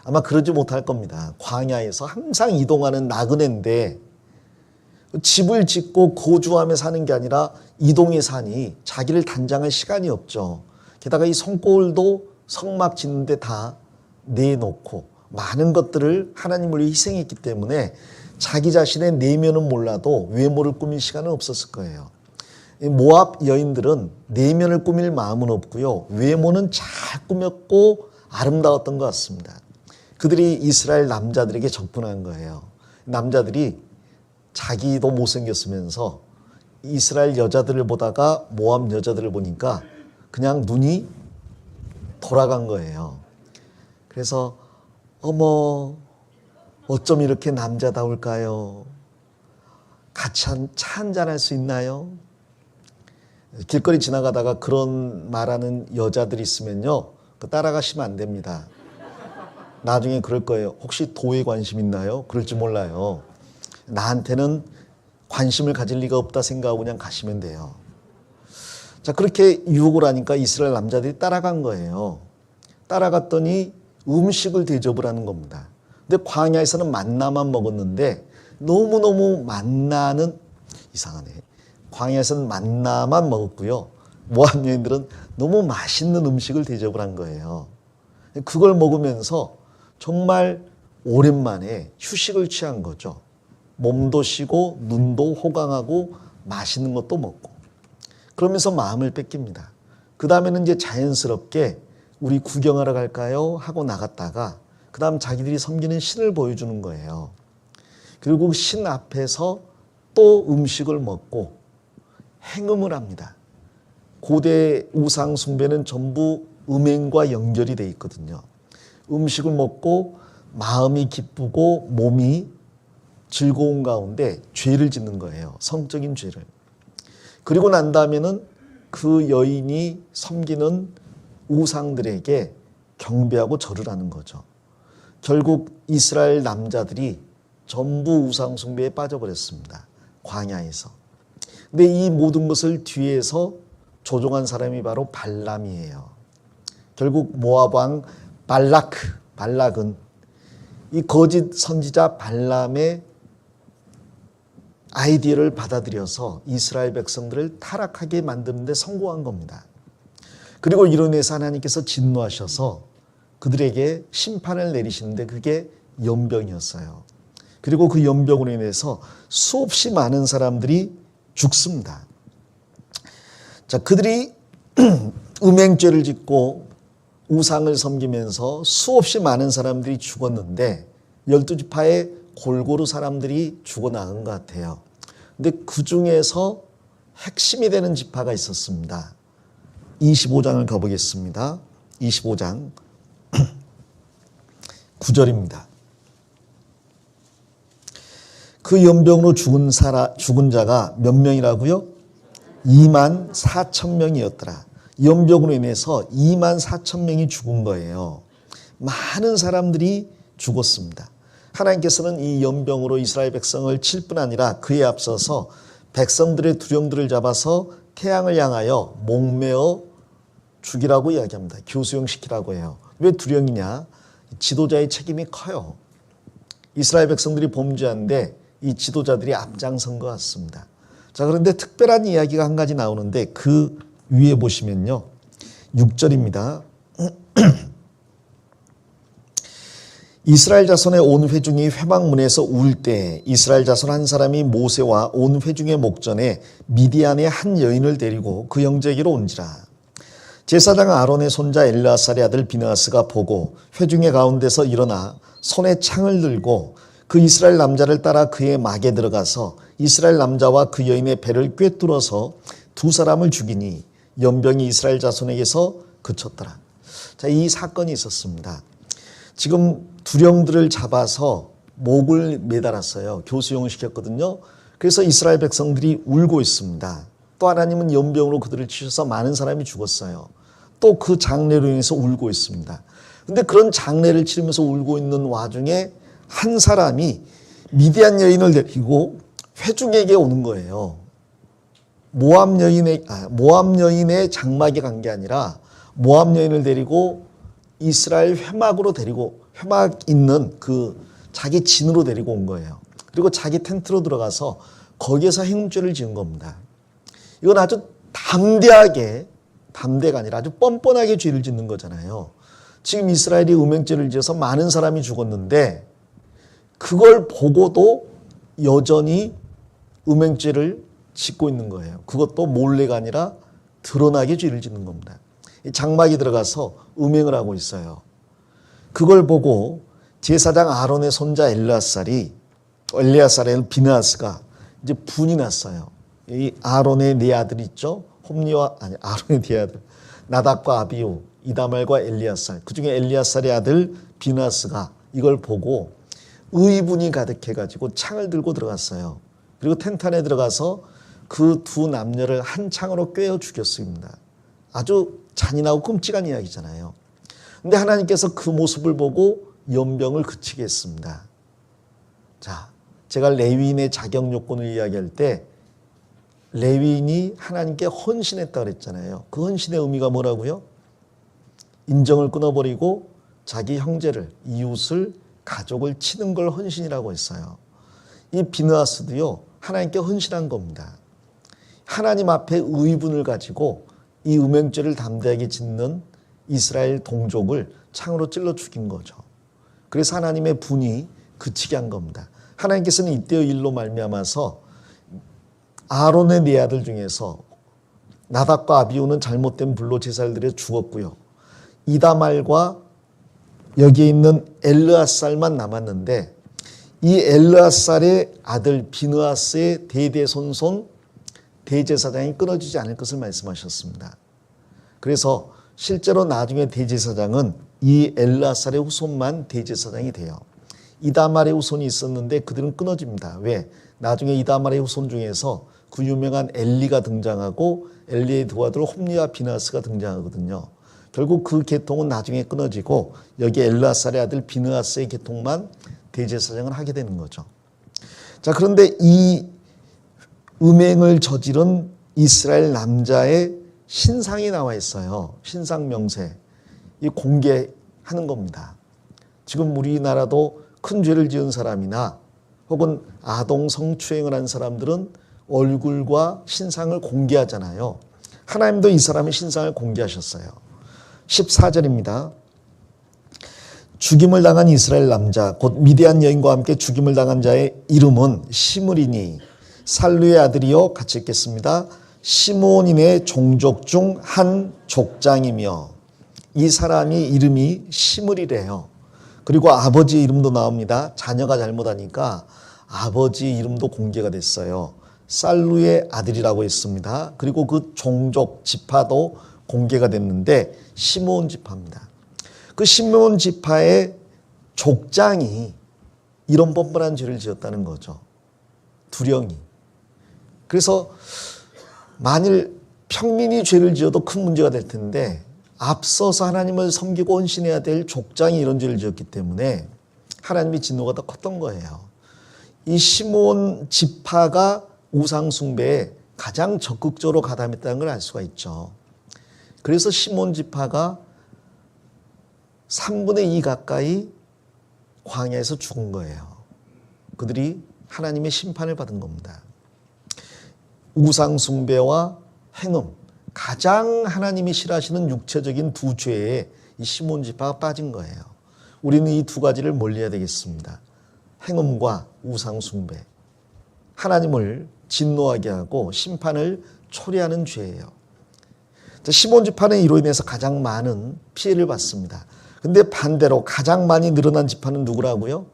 아마 그러지 못할 겁니다. 광야에서 항상 이동하는 나그네인데 집을 짓고 거주하며 사는 게 아니라 이동해 사니 자기를 단장할 시간이 없죠. 게다가 이 성골도 성막 짓는데 다 내놓고 많은 것들을 하나님을 위해 희생했기 때문에 자기 자신의 내면은 몰라도 외모를 꾸밀 시간은 없었을 거예요. 모압 여인들은 내면을 꾸밀 마음은 없고요. 외모는 잘 꾸몄고 아름다웠던 것 같습니다. 그들이 이스라엘 남자들에게 접근한 거예요. 남자들이 자기도 못생겼으면서 이스라엘 여자들을 보다가 모압 여자들을 보니까 그냥 눈이 돌아간 거예요. 그래서 어머, 어쩜 이렇게 남자다울까요? 같이 차 한잔 할 수 있나요? 길거리 지나가다가 그런 말하는 여자들이 있으면요, 따라가시면 안 됩니다. 나중에 그럴 거예요. 혹시 도에 관심 있나요? 그럴지 몰라요. 나한테는 관심을 가질 리가 없다 생각하고 그냥 가시면 돼요. 자, 그렇게 유혹을 하니까 이스라엘 남자들이 따라간 거예요. 따라갔더니 음식을 대접을 하는 겁니다. 근데 광야에서는 만나만 먹었는데 너무너무 만나는, 이상하네. 광야에서는 만나만 먹었고요. 모압 여인들은 너무 맛있는 음식을 대접을 한 거예요. 그걸 먹으면서 정말 오랜만에 휴식을 취한 거죠. 몸도 쉬고 눈도 호강하고 맛있는 것도 먹고. 그러면서 마음을 뺏깁니다. 그 다음에는 이제 자연스럽게 우리 구경하러 갈까요? 하고 나갔다가 그 다음 자기들이 섬기는 신을 보여주는 거예요. 그리고 신 앞에서 또 음식을 먹고 행음을 합니다. 고대 우상 숭배는 전부 음행과 연결이 돼 있거든요. 음식을 먹고 마음이 기쁘고 몸이 즐거운 가운데 죄를 짓는 거예요. 성적인 죄를. 그리고 난 다음에는 그 여인이 섬기는 우상들에게 경배하고 절을 하는 거죠. 결국 이스라엘 남자들이 전부 우상 숭배에 빠져버렸습니다. 광야에서. 근데 이 모든 것을 뒤에서 조종한 사람이 바로 발람이에요. 결국 모압 왕 발락은 이 거짓 선지자 발람의 아이디어를 받아들여서 이스라엘 백성들을 타락하게 만드는 데 성공한 겁니다. 그리고 이로 인해서 하나님께서 진노하셔서 그들에게 심판을 내리시는데 그게 연병이었어요. 그리고 그 연병으로 인해서 수없이 많은 사람들이 죽습니다. 자, 그들이 음행죄를 짓고 우상을 섬기면서 수없이 많은 사람들이 죽었는데 12지파의 골고루 사람들이 죽어나간 것 같아요. 근데 그 중에서 핵심이 되는 지파가 있었습니다. 25장을 가보겠습니다. 25장 9절입니다. 그 연병으로 죽은 자가 몇 명이라고요? 2만 4천 명이었더라. 연병으로 인해서 2만 4천 명이 죽은 거예요. 많은 사람들이 죽었습니다. 하나님께서는 이 연병으로 이스라엘 백성을 칠 뿐 아니라 그에 앞서서 백성들의 두령들을 잡아서 태양을 향하여 목매어 죽이라고 이야기합니다. 교수형시키라고 해요. 왜 두령이냐? 지도자의 책임이 커요. 이스라엘 백성들이 범죄한데 이 지도자들이 앞장선 것 같습니다. 자, 그런데 특별한 이야기가 한 가지 나오는데 그 위에 보시면요. 6절입니다. 이스라엘 자손의 온 회중이 회막문에서 울 때 이스라엘 자손 한 사람이 모세와 온 회중의 목전에 미디안의 한 여인을 데리고 그 형제에게로 온지라. 제사장 아론의 손자 엘르아살의 아들 비느하스가 보고 회중의 가운데서 일어나 손에 창을 들고 그 이스라엘 남자를 따라 그의 막에 들어가서 이스라엘 남자와 그 여인의 배를 꿰뚫어서 두 사람을 죽이니 연병이 이스라엘 자손에게서 그쳤더라. 자, 이 사건이 있었습니다. 지금 두령들을 잡아서 목을 매달았어요. 교수형을 시켰거든요. 그래서 이스라엘 백성들이 울고 있습니다. 또 하나님은 연병으로 그들을 치셔서 많은 사람이 죽었어요. 또 그 장례로 인해서 울고 있습니다. 그런데 그런 장례를 치르면서 울고 있는 와중에 한 사람이 미디안 여인을 데리고 회중에게 오는 거예요. 모압 여인의 장막에 간 게 아니라 모압 여인을 데리고 이스라엘 회막 있는 그 자기 진으로 데리고 온 거예요. 그리고 자기 텐트로 들어가서 거기에서 행죄를 지은 겁니다. 이건 아주 담대가 아니라 아주 뻔뻔하게 죄를 짓는 거잖아요. 지금 이스라엘이 음행죄를 지어서 많은 사람이 죽었는데 그걸 보고도 여전히 음행죄를 짓고 있는 거예요. 그것도 몰래가 아니라 드러나게 죄를 짓는 겁니다. 장막에 들어가서 음행을 하고 있어요. 그걸 보고 제사장 아론의 손자 엘르아살의 비느하스가 이제 분이 났어요. 이 아론의 네 아들 있죠? 아론의 네 아들 나답과 아비후, 이다말과 엘리아살. 그중에 엘리아살의 아들 비느하스가 이걸 보고 의분이 가득해가지고 창을 들고 들어갔어요. 그리고 텐트 안에 들어가서 그 두 남녀를 한 창으로 꿰어 죽였습니다. 아주 잔인하고 끔찍한 이야기잖아요. 근데 하나님께서 그 모습을 보고 연병을 그치게 했습니다. 자, 제가 레위인의 자격 요건을 이야기할 때 레위인이 하나님께 헌신했다고 그랬잖아요. 그 헌신의 의미가 뭐라고요? 인정을 끊어버리고 자기 형제를, 이웃을, 가족을 치는 걸 헌신이라고 했어요. 이 비느하스도요, 하나님께 헌신한 겁니다. 하나님 앞에 의분을 가지고 이 음행죄를 담대하게 짓는 이스라엘 동족을 창으로 찔러 죽인 거죠. 그래서 하나님의 분이 그치게 한 겁니다. 하나님께서는 이때의 일로 말미암아서 아론의 네 아들 중에서 나답과 아비후는 잘못된 불로 제사를 드려 죽었고요. 이다말과 여기에 있는 엘르아살만 남았는데 이 엘르아살의 아들 비느하스의 대대손손 대제사장이 끊어지지 않을 것을 말씀하셨습니다. 그래서 실제로 나중에 대제사장은 이 엘르아살의 후손만 대제사장이 돼요. 이다말의 후손이 있었는데 그들은 끊어집니다. 왜? 나중에 이다말의 후손 중에서 그 유명한 엘리가 등장하고 엘리의 두 아들 홈리와 비느하스가 등장하거든요. 결국 그 계통은 나중에 끊어지고 여기 엘르아살의 아들 비느하스의 계통만 대제사장을 하게 되는 거죠. 자, 그런데 이 음행을 저지른 이스라엘 남자의 신상이 나와 있어요. 신상 명세. 이 공개하는 겁니다. 지금 우리나라도 큰 죄를 지은 사람이나 혹은 아동 성추행을 한 사람들은 얼굴과 신상을 공개하잖아요. 하나님도 이 사람의 신상을 공개하셨어요. 14절입니다. 죽임을 당한 이스라엘 남자 곧 미디안 여인과 함께 죽임을 당한 자의 이름은 시므리니 살루의 아들이요 같이 읽겠습니다. 시므온인의 종족 중 한 족장이며 이 사람이 이름이 시므리래요. 그리고 아버지 이름도 나옵니다. 자녀가 잘못하니까 아버지 이름도 공개가 됐어요. 살루의 아들이라고 했습니다. 그리고 그 종족 지파도 공개가 됐는데 시므온 지파입니다. 그 시므온 지파의 족장이 이런 뻔뻔한 죄를 지었다는 거죠. 두령이. 그래서 만일 평민이 죄를 지어도 큰 문제가 될 텐데 앞서서 하나님을 섬기고 헌신해야 될 족장이 이런 죄를 지었기 때문에 하나님의 진노가 더 컸던 거예요. 이 시므온 지파가 우상 숭배에 가장 적극적으로 가담했다는 걸 알 수가 있죠. 그래서 시므온 지파가 3분의 2 가까이 광야에서 죽은 거예요. 그들이 하나님의 심판을 받은 겁니다. 우상 숭배와 행음, 가장 하나님이 싫어하시는 육체적인 두 죄에 이 시므온 지파가 빠진 거예요. 우리는 이 두 가지를 멀리해야 되겠습니다. 행음과 우상 숭배, 하나님을 진노하게 하고 심판을 초래하는 죄예요. 시므온 지파는 이로 인해서 가장 많은 피해를 받습니다. 근데 반대로 가장 많이 늘어난 지파는 누구라고요?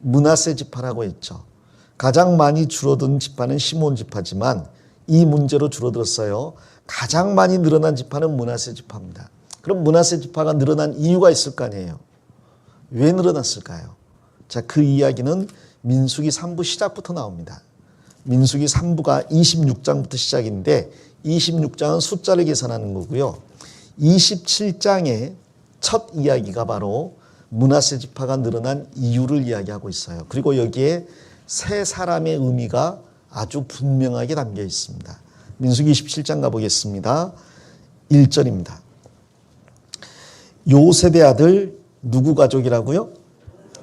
므낫세 지파라고 했죠. 가장 많이 줄어든 지파는 시므온 지파지만 이 문제로 줄어들었어요. 가장 많이 늘어난 지파는 므낫세 지파입니다. 그럼 므낫세 지파가 늘어난 이유가 있을 거 아니에요. 왜 늘어났을까요? 자, 그 이야기는 민수기 3부 시작부터 나옵니다. 민수기 3부가 26장부터 시작인데 26장은 숫자를 계산하는 거고요. 27장의 첫 이야기가 바로 므낫세 지파가 늘어난 이유를 이야기하고 있어요. 그리고 여기에 세 사람의 의미가 아주 분명하게 담겨 있습니다. 민수기 27장 가보겠습니다. 1절입니다. 요셉의 아들 누구 가족이라고요?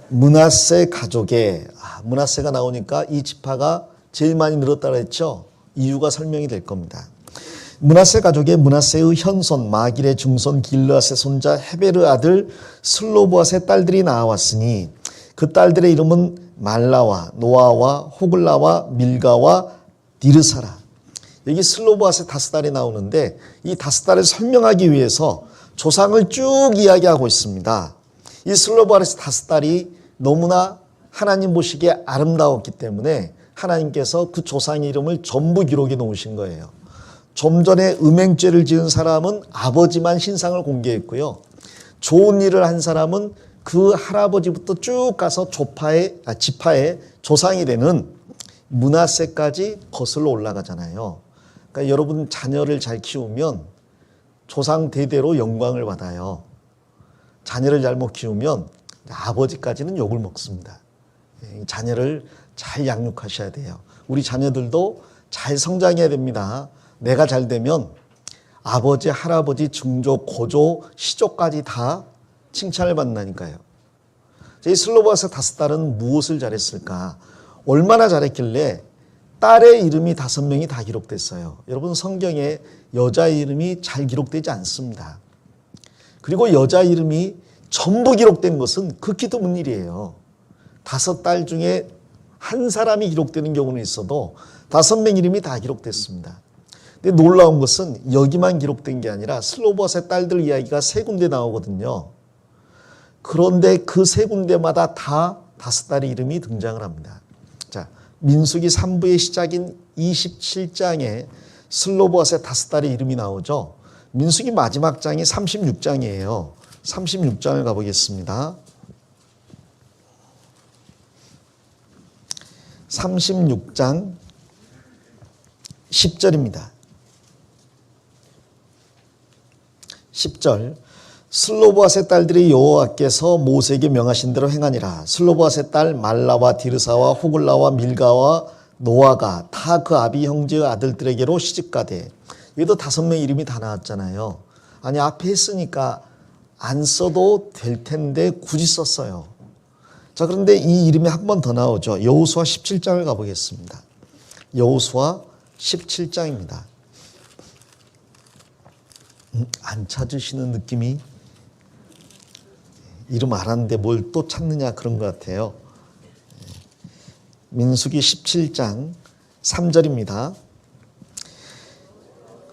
므낫세 가족의, 므낫세가 나오니까 이 지파가 제일 많이 늘었다고 했죠. 이유가 설명이 될 겁니다. 므낫세 가족의 므낫세의 현손 마길의 증손 길르앗의 손자 헤베르 아들 슬로보앗의 딸들이 나왔으니 그 딸들의 이름은 말라와 노아와 호글라와 밀가와 디르사라. 여기 슬로보앗의 5딸이 나오는데 이 5딸을 설명하기 위해서 조상을 쭉 이야기하고 있습니다. 이 슬로보앗의 5딸이 너무나 하나님 보시기에 아름다웠기 때문에 하나님께서 그 조상의 이름을 전부 기록해 놓으신 거예요. 좀 전에 음행죄를 지은 사람은 아버지만 신상을 공개했고요. 좋은 일을 한 사람은 그 할아버지부터 쭉 가서 지파의 조상이 되는 므낫세까지 거슬러 올라가잖아요. 그러니까 여러분 자녀를 잘 키우면 조상 대대로 영광을 받아요. 자녀를 잘못 키우면 아버지까지는 욕을 먹습니다. 자녀를 잘 양육하셔야 돼요. 우리 자녀들도 잘 성장해야 됩니다. 내가 잘 되면 아버지, 할아버지, 증조, 고조, 시조까지 다 칭찬을 받는다니까요. 이 슬로보앗의 5딸은 무엇을 잘했을까? 얼마나 잘했길래 딸의 이름이 5명이 다 기록됐어요. 여러분 성경에 여자 이름이 잘 기록되지 않습니다. 그리고 여자 이름이 전부 기록된 것은 극히 드문 일이에요. 5딸 중에 한 사람이 기록되는 경우는 있어도 5명 이름이 다 기록됐습니다. 근데 놀라운 것은 여기만 기록된 게 아니라 슬로보앗의 딸들 이야기가 3군데 나오거든요. 그런데 그 3군데마다 다 5딸의 이름이 등장을 합니다. 자, 민수기 3부의 시작인 27장에 슬로보앗의 5딸의 이름이 나오죠. 민수기 마지막 장이 36장이에요. 36장을 가보겠습니다. 36장 10절입니다. 10절 슬로보앗의 딸들이 여호와께서 모세에게 명하신 대로 행하니라. 슬로보앗의 딸 말라와 디르사와 호글라와 밀가와 노아가 다 그 아비 형제의 아들들에게로 시집가되. 여기도 5명 이름이 다 나왔잖아요. 아니 앞에 했으니까 안 써도 될 텐데 굳이 썼어요. 자, 그런데 이 이름이 한 번 더 나오죠. 여호수아 17장을 가보겠습니다. 여호수아 17장입니다. 안 찾으시는 느낌이, 이름 알았는데 뭘 또 찾느냐 그런 것 같아요. 민수기 17장 3절입니다.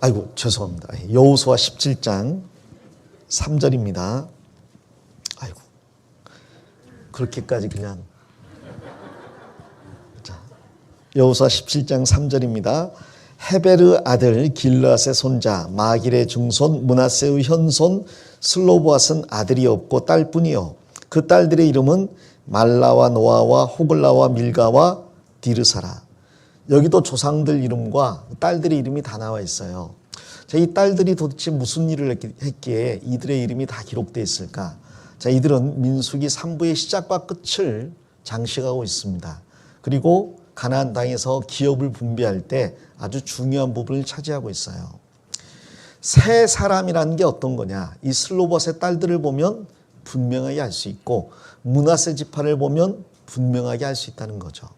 아이고 죄송합니다. 여호수아 17장 3절입니다. 아이고 그렇게까지 그냥. 자, 여호수아 17장 3절입니다. 헤베르 아들 길르앗의 손자 마길의 증손 므낫세의 현손 슬로보앗은 아들이 없고 딸뿐이요 그 딸들의 이름은 말라와 노아와 호글라와 밀가와 디르사라. 여기도 조상들 이름과 딸들의 이름이 다 나와 있어요. 자, 이 딸들이 도대체 무슨 일을 했기에 이들의 이름이 다 기록되어 있을까? 자, 이들은 민수기 3부의 시작과 끝을 장식하고 있습니다. 그리고 가나안 땅에서 기업을 분배할 때 아주 중요한 부분을 차지하고 있어요. 세 사람이라는 게 어떤 거냐? 이 슬로봇의 딸들을 보면 분명하게 알 수 있고 므낫세 지파를 보면 분명하게 알 수 있다는 거죠.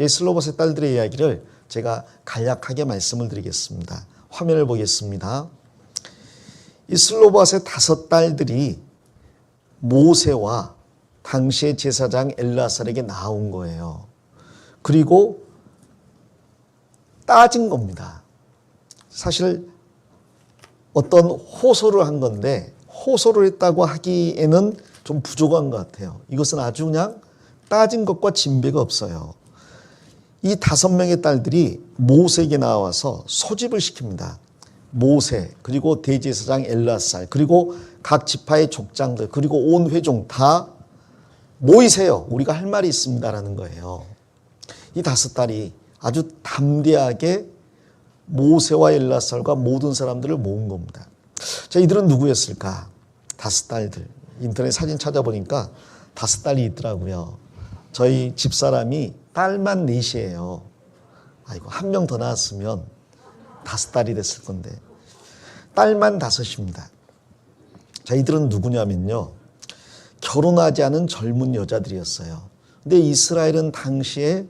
이 슬로봇의 딸들의 이야기를 제가 간략하게 말씀을 드리겠습니다. 화면을 보겠습니다. 이 슬로봇의 5 딸들이 모세와 당시의 제사장 엘르아살에게 나온 거예요. 그리고 따진 겁니다. 사실 어떤 호소를 한 건데 호소를 했다고 하기에는 좀 부족한 것 같아요. 이것은 아주 그냥 따진 것과 진배가 없어요. 이 5명의 딸들이 모세에게 나와서 소집을 시킵니다. 모세 그리고 대제사장 엘르아살 그리고 각 지파의 족장들 그리고 온 회중 다 모이세요. 우리가 할 말이 있습니다라는 거예요. 이 5 딸이 아주 담대하게 모세와 엘르아살과 모든 사람들을 모은 겁니다. 자, 이들은 누구였을까? 5 딸들. 인터넷 사진 찾아보니까 5 딸이 있더라고요. 저희 집사람이 딸만 4이에요. 아이고, 1명 더 낳았으면 5 딸이 됐을 건데. 딸만 5입니다. 자, 이들은 누구냐면요. 결혼하지 않은 젊은 여자들이었어요. 근데 이스라엘은 당시에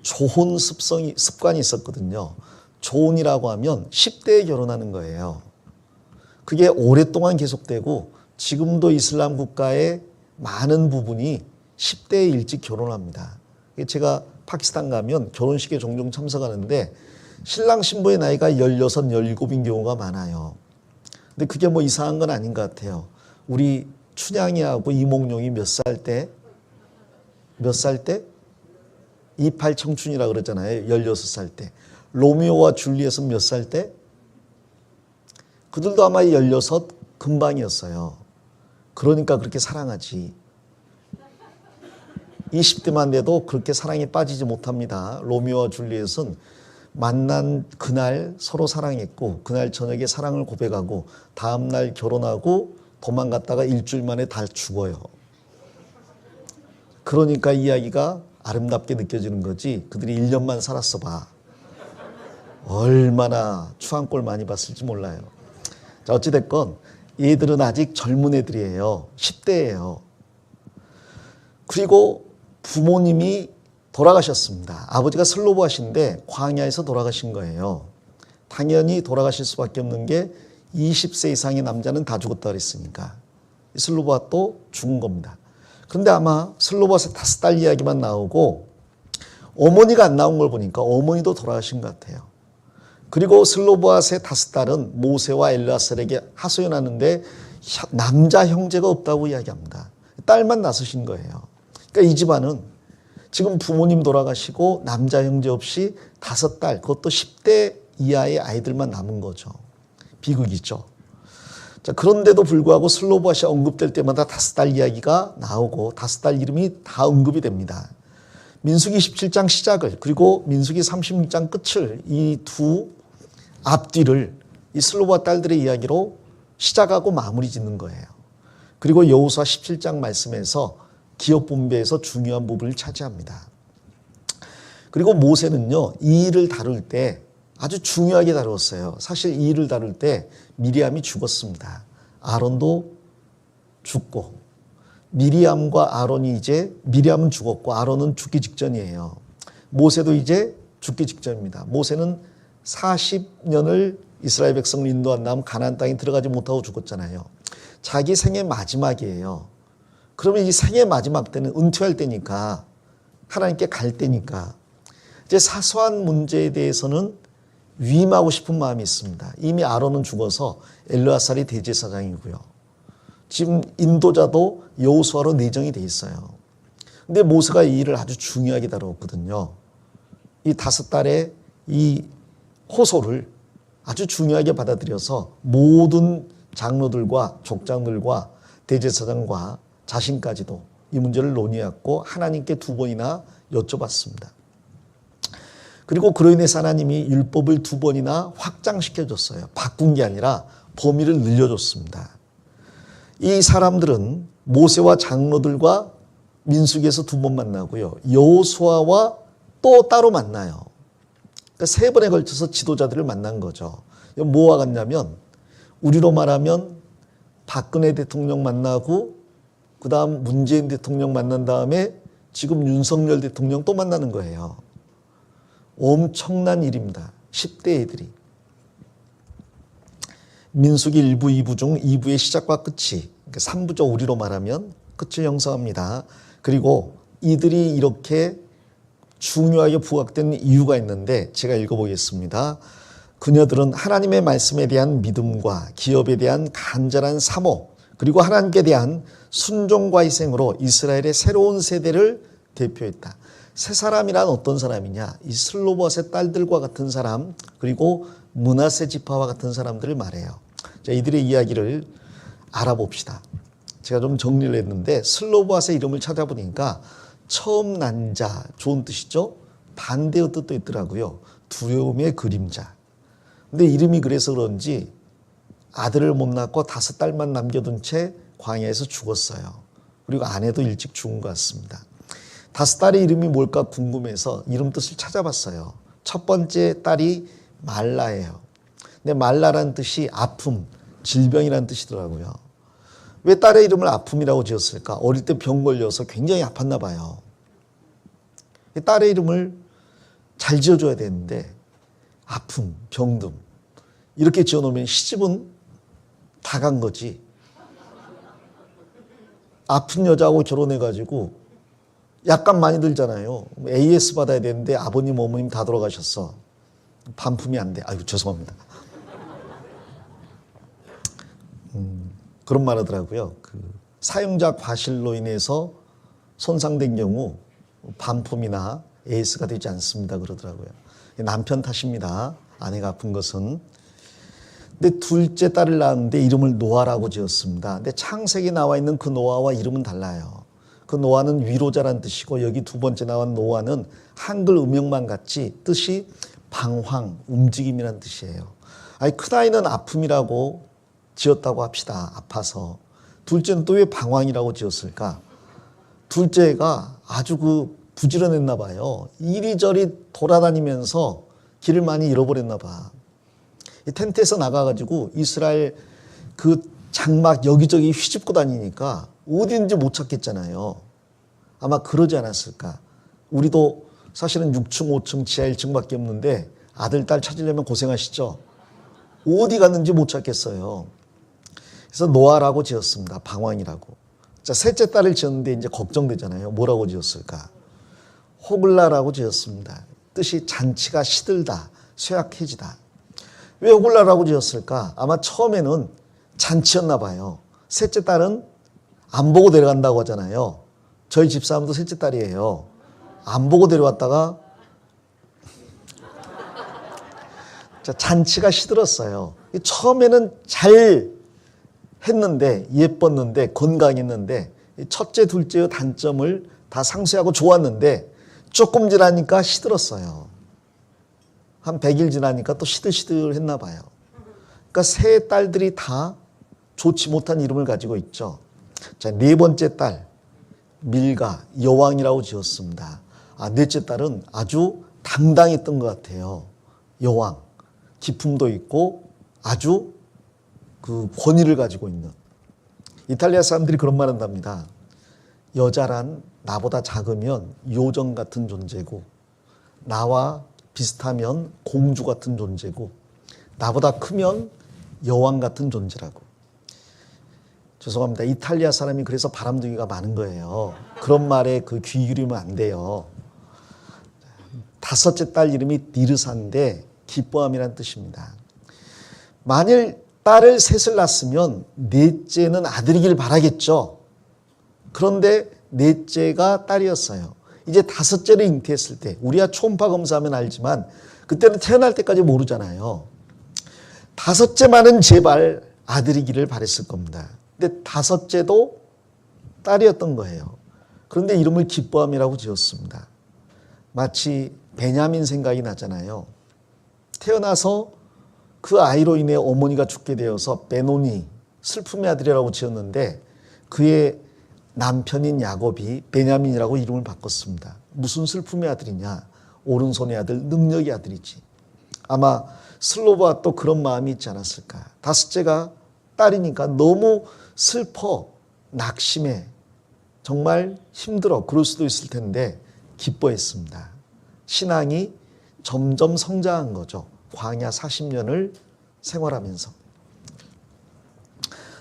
조혼 습관이 있었거든요. 조혼이라고 하면 10대에 결혼하는 거예요. 그게 오랫동안 계속되고 지금도 이슬람 국가의 많은 부분이 10대에 일찍 결혼합니다. 제가 파키스탄 가면 결혼식에 종종 참석하는데 신랑 신부의 나이가 16, 17인 경우가 많아요. 근데 그게 뭐 이상한 건 아닌 것 같아요. 우리 춘향이하고 이몽룡이 몇 살 때? 28 청춘이라고 그러잖아요. 16살 때. 로미오와 줄리엣은 몇 살 때? 그들도 아마 16 금방이었어요. 그러니까 그렇게 사랑하지. 20대만 돼도 그렇게 사랑에 빠지지 못합니다. 로미오와 줄리엣은 만난 그날 서로 사랑했고 그날 저녁에 사랑을 고백하고 다음날 결혼하고 도망갔다가 일주일 만에 다 죽어요. 그러니까 이야기가 아름답게 느껴지는 거지. 그들이 1년만 살았어 봐. 얼마나 추한 꼴 많이 봤을지 몰라요. 자, 어찌됐건 얘들은 아직 젊은 애들이에요. 10대예요. 그리고 부모님이 돌아가셨습니다. 아버지가 슬로보아신데 광야에서 돌아가신 거예요. 당연히 돌아가실 수밖에 없는 게 20세 이상의 남자는 다 죽었다 그랬으니까 슬로보아도 죽은 겁니다. 그런데 아마 슬로보아의 5 딸 이야기만 나오고 어머니가 안 나온 걸 보니까 어머니도 돌아가신 것 같아요. 그리고 슬로보아의 5 딸은 모세와 엘르아살에게 하소연하는데 남자 형제가 없다고 이야기합니다. 딸만 나서신 거예요. 그러니까 이 집안은 지금 부모님 돌아가시고 남자 형제 없이 5 딸, 그것도 10대 이하의 아이들만 남은 거죠. 비극이죠. 자, 그런데도 불구하고 슬로보아시 언급될 때마다 5 딸 이야기가 나오고 5 딸 이름이 다 언급이 됩니다. 민수기 17장 시작을 그리고 민수기 36장 끝을 이 두 앞뒤를 이 슬로보아 딸들의 이야기로 시작하고 마무리 짓는 거예요. 그리고 여호수아 17장 말씀에서 기업 분배에서 중요한 부분을 차지합니다. 그리고 모세는요, 이 일을 다룰 때 아주 중요하게 다루었어요. 사실 이 일을 다룰 때 미리암이 죽었습니다. 아론도 죽고 미리암과 아론이 이제 미리암은 죽었고 아론은 죽기 직전이에요. 모세도 이제 죽기 직전입니다. 모세는 40년을 이스라엘 백성을 인도한 다음 가나안 땅에 들어가지 못하고 죽었잖아요. 자기 생애 마지막이에요. 그러면 이 생애 마지막 때는 은퇴할 때니까 하나님께 갈 때니까 이제 사소한 문제에 대해서는 위임하고 싶은 마음이 있습니다. 이미 아론은 죽어서 엘르아살이 대제사장이고요. 지금 인도자도 여호수아로 내정이 돼 있어요. 근데 모세가 이 일을 아주 중요하게 다뤘거든요. 이 5딸의 이 호소를 아주 중요하게 받아들여서 모든 장로들과 족장들과 대제사장과 자신까지도 이 문제를 논의했고 하나님께 2번이나 여쭤봤습니다. 그리고 그로 인해서 하나님이 율법을 2번이나 확장시켜줬어요. 바꾼 게 아니라 범위를 늘려줬습니다. 이 사람들은 모세와 장로들과 민수기에서 2번 만나고요. 여호수아와 또 따로 만나요. 그러니까 3번에 걸쳐서 지도자들을 만난 거죠. 뭐와 같냐면 우리로 말하면 박근혜 대통령 만나고 그 다음 문재인 대통령 만난 다음에 지금 윤석열 대통령 또 만나는 거예요. 엄청난 일입니다. 10대 애들이. 민수기 1부, 2부 중 2부의 시작과 끝이 3부죠. 우리로 말하면 끝을 형성합니다. 그리고 이들이 이렇게 중요하게 부각된 이유가 있는데 제가 읽어보겠습니다. 그녀들은 하나님의 말씀에 대한 믿음과 기업에 대한 간절한 사모 그리고 하나님께 대한 순종과 희생으로 이스라엘의 새로운 세대를 대표했다. 새 사람이란 어떤 사람이냐? 이 슬로봇의 딸들과 같은 사람 그리고 므낫세 지파와 같은 사람들을 말해요. 자, 이들의 이야기를 알아봅시다. 제가 좀 정리를 했는데 슬로봇의 이름을 찾아보니까 처음 난 자, 좋은 뜻이죠. 반대의 뜻도 있더라고요. 두려움의 그림자. 근데 이름이 그래서 그런지 아들을 못 낳고 5딸만 남겨둔 채 광야에서 죽었어요. 그리고 아내도 일찍 죽은 것 같습니다. 5딸의 이름이 뭘까 궁금해서 이름 뜻을 찾아봤어요. 첫 번째 딸이 말라예요. 근데 말라라는 뜻이 아픔, 질병이라는 뜻이더라고요. 왜 딸의 이름을 아픔이라고 지었을까? 어릴 때 병 걸려서 굉장히 아팠나 봐요. 딸의 이름을 잘 지어줘야 되는데 아픔, 병듦 이렇게 지어놓으면 시집은 다 간 거지. 아픈 여자하고 결혼해가지고 약간 많이 들잖아요. AS 받아야 되는데 아버님, 어머님 다 돌아가셨어. 반품이 안 돼. 아이고 죄송합니다. 그런 말 하더라고요. 그 사용자 과실로 인해서 손상된 경우 반품이나 AS가 되지 않습니다. 그러더라고요. 남편 탓입니다. 아내가 아픈 것은. 근데 둘째 딸을 낳았는데 이름을 노아라고 지었습니다. 근데 창세기에 나와 있는 그 노아와 이름은 달라요. 그 노아는 위로자란 뜻이고 여기 2번째 나온 노아는 한글 음역만 같이 뜻이 방황, 움직임이란 뜻이에요. 아니 큰아이는 아픔이라고 지었다고 합시다. 아파서. 둘째는 또 왜 방황이라고 지었을까? 둘째가 아주 부지런했나 봐요. 이리저리 돌아다니면서 길을 많이 잃어버렸나 봐. 이 텐트에서 나가가지고 이스라엘 그 장막 여기저기 휘집고 다니니까 어디인지 못 찾겠잖아요. 아마 그러지 않았을까. 우리도 사실은 6층, 5층, 지하 1층밖에 없는데 아들, 딸 찾으려면 고생하시죠. 어디 갔는지 못 찾겠어요. 그래서 노아라고 지었습니다. 방황이라고. 자, 셋째 딸을 지었는데 이제 걱정되잖아요. 뭐라고 지었을까? 호글라라고 지었습니다. 뜻이 잔치가 시들다, 쇠약해지다. 왜 호글라라고 지었을까? 아마 처음에는 잔치였나 봐요. 셋째 딸은 안 보고 데려간다고 하잖아요. 저희 집사람도 셋째 딸이에요. 안 보고 데려왔다가 자, 잔치가 시들었어요. 처음에는 잘 했는데 예뻤는데 건강했는데 첫째, 둘째의 단점을 다 상쇄하고 좋았는데 조금 지나니까 시들었어요. 한 100일 지나니까 또 시들시들했나 봐요. 그러니까 세 딸들이 다 좋지 못한 이름을 가지고 있죠. 자, 4번째 딸 밀가 여왕이라고 지었습니다. 넷째 딸은 아주 당당했던 것 같아요. 여왕 기품도 있고 아주 그 권위를 가지고 있는. 이탈리아 사람들이 그런 말 한답니다. 여자란 나보다 작으면 요정 같은 존재고 나와 비슷하면 공주 같은 존재고 나보다 크면 여왕 같은 존재라고. 죄송합니다. 이탈리아 사람이 그래서 바람둥이가 많은 거예요. 그런 말에 귀 기울이면 안 돼요. 5째 딸 이름이 니르사인데 기뻐함이란 뜻입니다. 만일 딸을 셋을 낳았으면 넷째는 아들이길 바라겠죠. 그런데 넷째가 딸이었어요. 이제 다섯째를 잉태했을 때, 우리가 초음파 검사하면 알지만 그때는 태어날 때까지 모르잖아요. 다섯째만은 제발 아들이기를 바랬을 겁니다. 근데 다섯째도 딸이었던 거예요. 그런데 이름을 기뻐함이라고 지었습니다. 마치 베냐민 생각이 나잖아요. 태어나서 그 아이로 인해 어머니가 죽게 되어서 베노니, 슬픔의 아들이라고 지었는데 그의 남편인 야곱이 베냐민이라고 이름을 바꿨습니다. 무슨 슬픔의 아들이냐? 오른손의 아들, 능력의 아들이지. 아마 슬로바도 또 그런 마음이 있지 않았을까. 다섯째가 딸이니까 너무 슬퍼, 낙심해, 정말 힘들어, 그럴 수도 있을 텐데 기뻐했습니다. 신앙이 점점 성장한 거죠. 광야 40년을 생활하면서.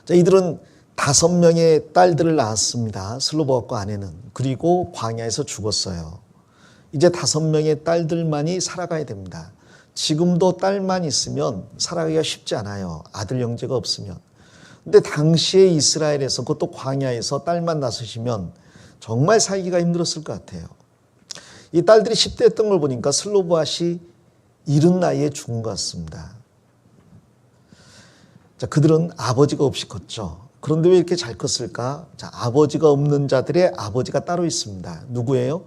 자, 이들은 5명의 딸들을 낳았습니다. 슬로바와 아내는. 그리고 광야에서 죽었어요. 이제 5명의 딸들만이 살아가야 됩니다. 지금도 딸만 있으면 살아가기가 쉽지 않아요. 아들 형제가 없으면. 근데 당시에 이스라엘에서, 그것도 광야에서 딸만 낳으시면 정말 살기가 힘들었을 것 같아요. 이 딸들이 10대였던 걸 보니까 슬로바앗이 이른 나이에 죽은 것 같습니다. 자, 그들은 아버지가 없이 컸죠. 그런데 왜 이렇게 잘 컸을까? 자, 아버지가 없는 자들의 아버지가 따로 있습니다. 누구예요?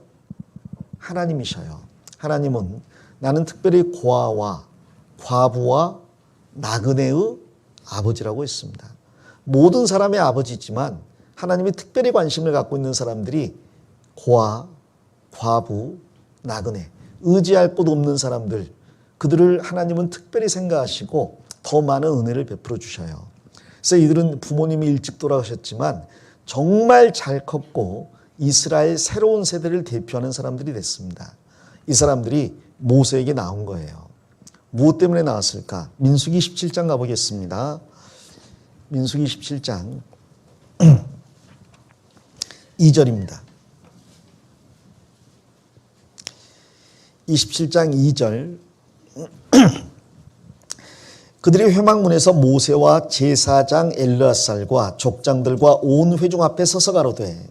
하나님이셔요. 하나님은 나는 특별히 고아와 과부와 나그네의 아버지라고 했습니다. 모든 사람의 아버지지만 하나님이 특별히 관심을 갖고 있는 사람들이 고아, 과부, 나그네, 의지할 곳 없는 사람들, 그들을 하나님은 특별히 생각하시고 더 많은 은혜를 베풀어 주셔요. 그래서 이들은 부모님이 일찍 돌아가셨지만 정말 잘 컸고 이스라엘 새로운 세대를 대표하는 사람들이 됐습니다. 이 사람들이 모세에게 나온 거예요. 무엇 때문에 나왔을까? 민수기 17장 가보겠습니다. 민수기 17장 2절입니다. 27장 2절. 그들이 회막문에서 모세와 제사장 엘르아살과 족장들과 온 회중 앞에 서서 가로되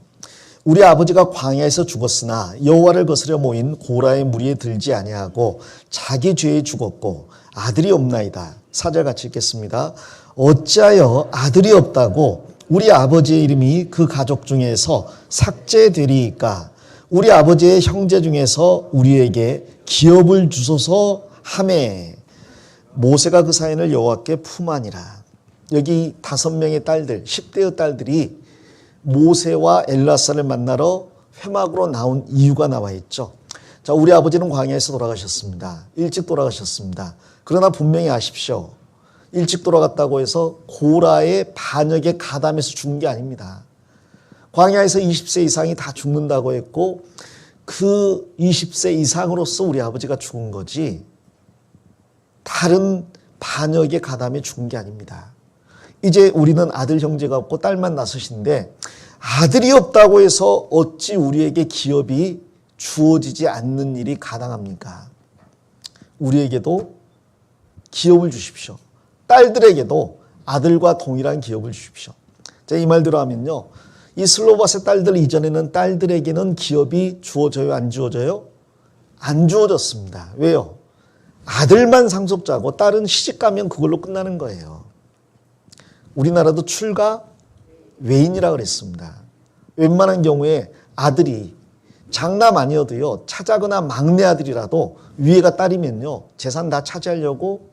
우리 아버지가 광야에서 죽었으나 여호와를 거스려 모인 고라의 무리에 들지 아니하고 자기 죄에 죽었고 아들이 없나이다. 4절 같이 읽겠습니다. 어찌하여 아들이 없다고 우리 아버지의 이름이 그 가족 중에서 삭제되리이까? 우리 아버지의 형제 중에서 우리에게 기업을 주소서 하매 모세가 그 사인을 여호와께 품하니라. 여기 5명의 딸들, 10대의 딸들이 모세와 엘르아살을 만나러 회막으로 나온 이유가 나와 있죠. 자, 우리 아버지는 광야에서 돌아가셨습니다. 일찍 돌아가셨습니다. 그러나 분명히 아십시오. 일찍 돌아갔다고 해서 고라의 반역에 가담해서 죽은 게 아닙니다. 광야에서 20세 이상이 다 죽는다고 했고 그 20세 이상으로서 우리 아버지가 죽은 거지 다른 반역에 가담해 죽은 게 아닙니다. 이제 우리는 아들 형제가 없고 딸만 낳으신데 아들이 없다고 해서 어찌 우리에게 기업이 주어지지 않는 일이 가능합니까? 우리에게도 기업을 주십시오. 딸들에게도 아들과 동일한 기업을 주십시오. 자, 이 말대로 하면요. 이 슬로바스의 딸들 이전에는 딸들에게는 기업이 주어져요? 안 주어져요? 안 주어졌습니다. 왜요? 아들만 상속자고 딸은 시집가면 그걸로 끝나는 거예요. 우리나라도 출가 외인이라고 그랬습니다. 웬만한 경우에 아들이 장남 아니어도요. 차자거나 막내 아들이라도 위에가 딸이면요. 재산 다 차지하려고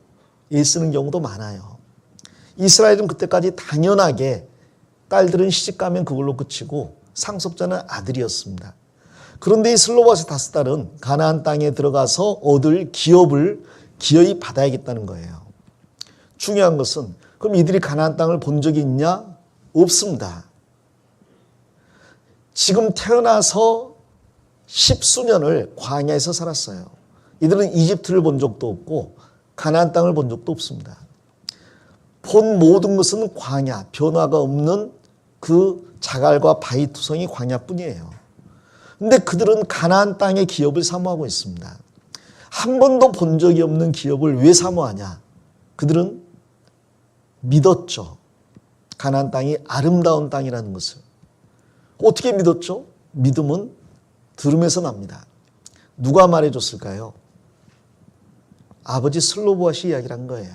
애쓰는 경우도 많아요. 이스라엘은 그때까지 당연하게 딸들은 시집가면 그걸로 그치고 상속자는 아들이었습니다. 그런데 이 슬로바스의 5딸은 가나안 땅에 들어가서 얻을 기업을 기어이 받아야겠다는 거예요. 중요한 것은 그럼 이들이 가나안 땅을 본 적이 있냐? 없습니다. 지금 태어나서 10수년을 광야에서 살았어요. 이들은 이집트를 본 적도 없고 가나안 땅을 본 적도 없습니다. 본 모든 것은 광야, 변화가 없는 그 자갈과 바위투성이 광야뿐이에요. 근데 그들은 가나안 땅의 기업을 사모하고 있습니다. 한 번도 본 적이 없는 기업을 왜 사모하냐? 그들은 믿었죠. 가나안 땅이 아름다운 땅이라는 것을. 어떻게 믿었죠? 믿음은 들음에서 납니다. 누가 말해줬을까요? 아버지 슬로보아시 이야기를 한 거예요.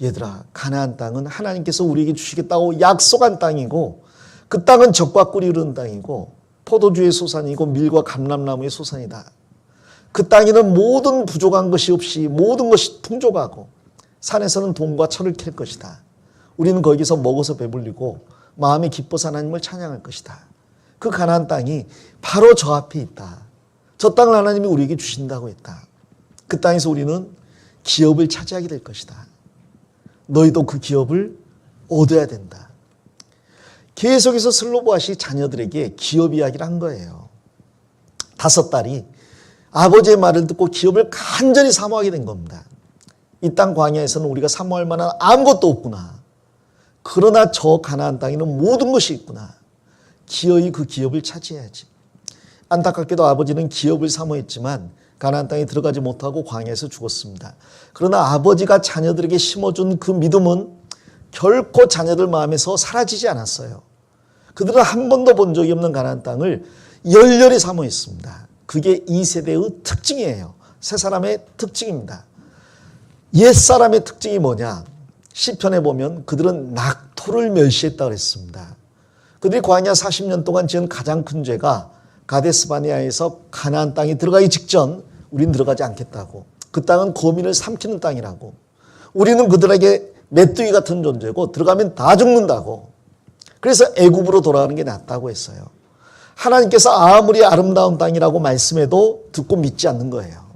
얘들아, 가나안 땅은 하나님께서 우리에게 주시겠다고 약속한 땅이고 그 땅은 젖과 꿀이 흐르는 땅이고 포도주의 소산이고 밀과 감람나무의 소산이다. 그 땅에는 모든 부족한 것이 없이 모든 것이 풍족하고 산에서는 동과 철을 캘 것이다. 우리는 거기서 먹어서 배불리고 마음이 기뻐서 하나님을 찬양할 것이다. 그 가나안 땅이 바로 저 앞에 있다. 저 땅을 하나님이 우리에게 주신다고 했다. 그 땅에서 우리는 기업을 차지하게 될 것이다. 너희도 그 기업을 얻어야 된다. 계속해서 슬로보아시 자녀들에게 기업 이야기를 한 거예요. 5딸이 아버지의 말을 듣고 기업을 간절히 사모하게 된 겁니다. 이 땅 광야에서는 우리가 사모할 만한 아무것도 없구나. 그러나 저 가나안 땅에는 모든 것이 있구나. 기어이 그 기업을 차지해야지. 안타깝게도 아버지는 기업을 사모했지만 가나안 땅에 들어가지 못하고 광야에서 죽었습니다. 그러나 아버지가 자녀들에게 심어준 그 믿음은 결코 자녀들 마음에서 사라지지 않았어요. 그들은 한 번도 본 적이 없는 가나안 땅을 열렬히 사모했습니다. 그게 이 세대의 특징이에요. 세 사람의 특징입니다. 옛사람의 특징이 뭐냐? 시편에 보면 그들은 낙토를 멸시했다고 했습니다. 그들이 광야 40년 동안 지은 가장 큰 죄가 가데스바네아에서 가나안 땅에 들어가기 직전 우린 들어가지 않겠다고. 그 땅은 거민을 삼키는 땅이라고. 우리는 그들에게 메뚜기 같은 존재고 들어가면 다 죽는다고. 그래서 애굽으로 돌아가는 게 낫다고 했어요. 하나님께서 아무리 아름다운 땅이라고 말씀해도 듣고 믿지 않는 거예요.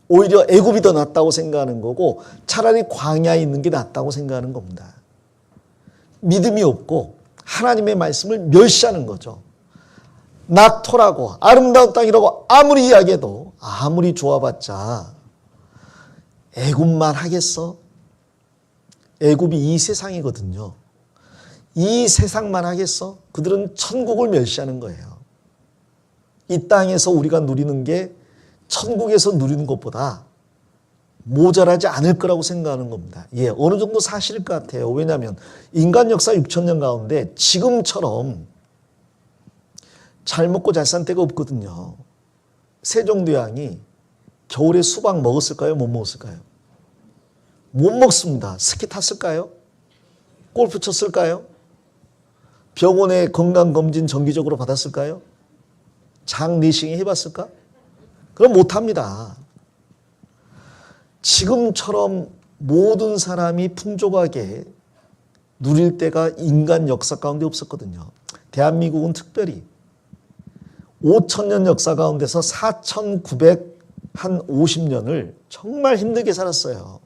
오히려 애굽이 더 낫다고 생각하는 거고 차라리 광야에 있는 게 낫다고 생각하는 겁니다. 믿음이 없고 하나님의 말씀을 멸시하는 거죠. 낙토라고 아름다운 땅이라고 아무리 이야기해도 아무리 좋아봤자 애굽만 하겠어? 애굽이 이 세상이거든요. 이 세상만 하겠어? 그들은 천국을 멸시하는 거예요. 이 땅에서 우리가 누리는 게 천국에서 누리는 것보다 모자라지 않을 거라고 생각하는 겁니다. 예, 어느 정도 사실일 것 같아요. 왜냐하면 인간 역사 6,000년 가운데 지금처럼 잘 먹고 잘 산 때가 없거든요. 세종대왕이 겨울에 수박 먹었을까요? 못 먹었을까요? 못 먹습니다. 스키 탔을까요? 골프 쳤을까요? 병원에 건강검진 정기적으로 받았을까요? 장 내시경 해봤을까? 그럼 못합니다. 지금처럼 모든 사람이 풍족하게 누릴 때가 인간 역사 가운데 없었거든요. 대한민국은 특별히 5,000년 역사 가운데서 4,950년을 정말 힘들게 살았어요.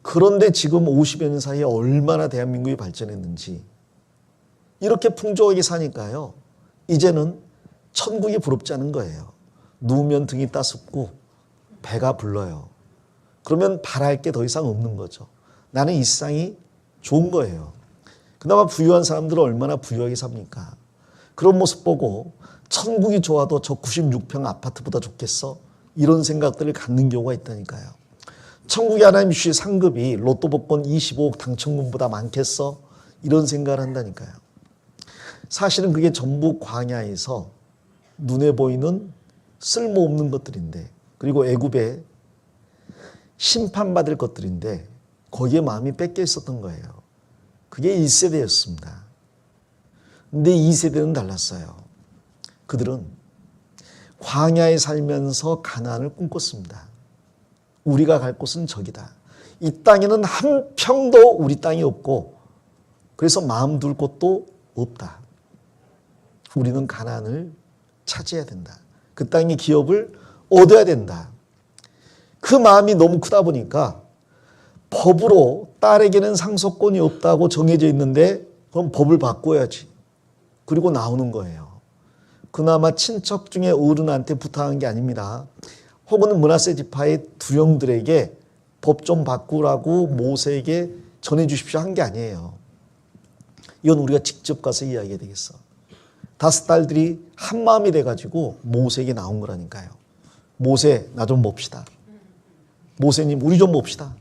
그런데 지금 50여 년 사이에 얼마나 대한민국이 발전했는지 이렇게 풍족하게 사니까요. 이제는 천국이 부럽지 않은 거예요. 누우면 등이 따숩고 배가 불러요. 그러면 바랄 게 더 이상 없는 거죠. 나는 이 세상이 좋은 거예요. 그나마 부유한 사람들은 얼마나 부유하게 삽니까? 그런 모습 보고 천국이 좋아도 저 96평 아파트보다 좋겠어? 이런 생각들을 갖는 경우가 있다니까요. 천국에 하나님이 주신 상급이 로또 복권 25억 당첨금보다 많겠어? 이런 생각을 한다니까요. 사실은 그게 전부 광야에서 눈에 보이는 쓸모없는 것들인데 그리고 애굽에 심판받을 것들인데 거기에 마음이 뺏겨 있었던 거예요. 그게 1세대였습니다. 근데 2세대는 달랐어요. 그들은 광야에 살면서 가나안을 꿈꿨습니다. 우리가 갈 곳은 저기다. 이 땅에는 한 평도 우리 땅이 없고 그래서 마음 둘 곳도 없다. 우리는 가나안을 차지해야 된다. 그 땅의 기업을 얻어야 된다. 그 마음이 너무 크다 보니까 법으로 딸에게는 상속권이 없다고 정해져 있는데 그럼 법을 바꿔야지. 그리고 나오는 거예요. 그나마 친척 중에 어른한테 부탁한 게 아닙니다. 혹은 므낫세 지파의 두 형들에게 법 좀 바꾸라고 모세에게 전해주십시오 한 게 아니에요. 이건 우리가 직접 가서 이야기해야 되겠어. 5딸들이 한 마음이 돼가지고 모세에게 나온 거라니까요. 모세, 나 좀 봅시다. 모세님, 우리 좀 봅시다.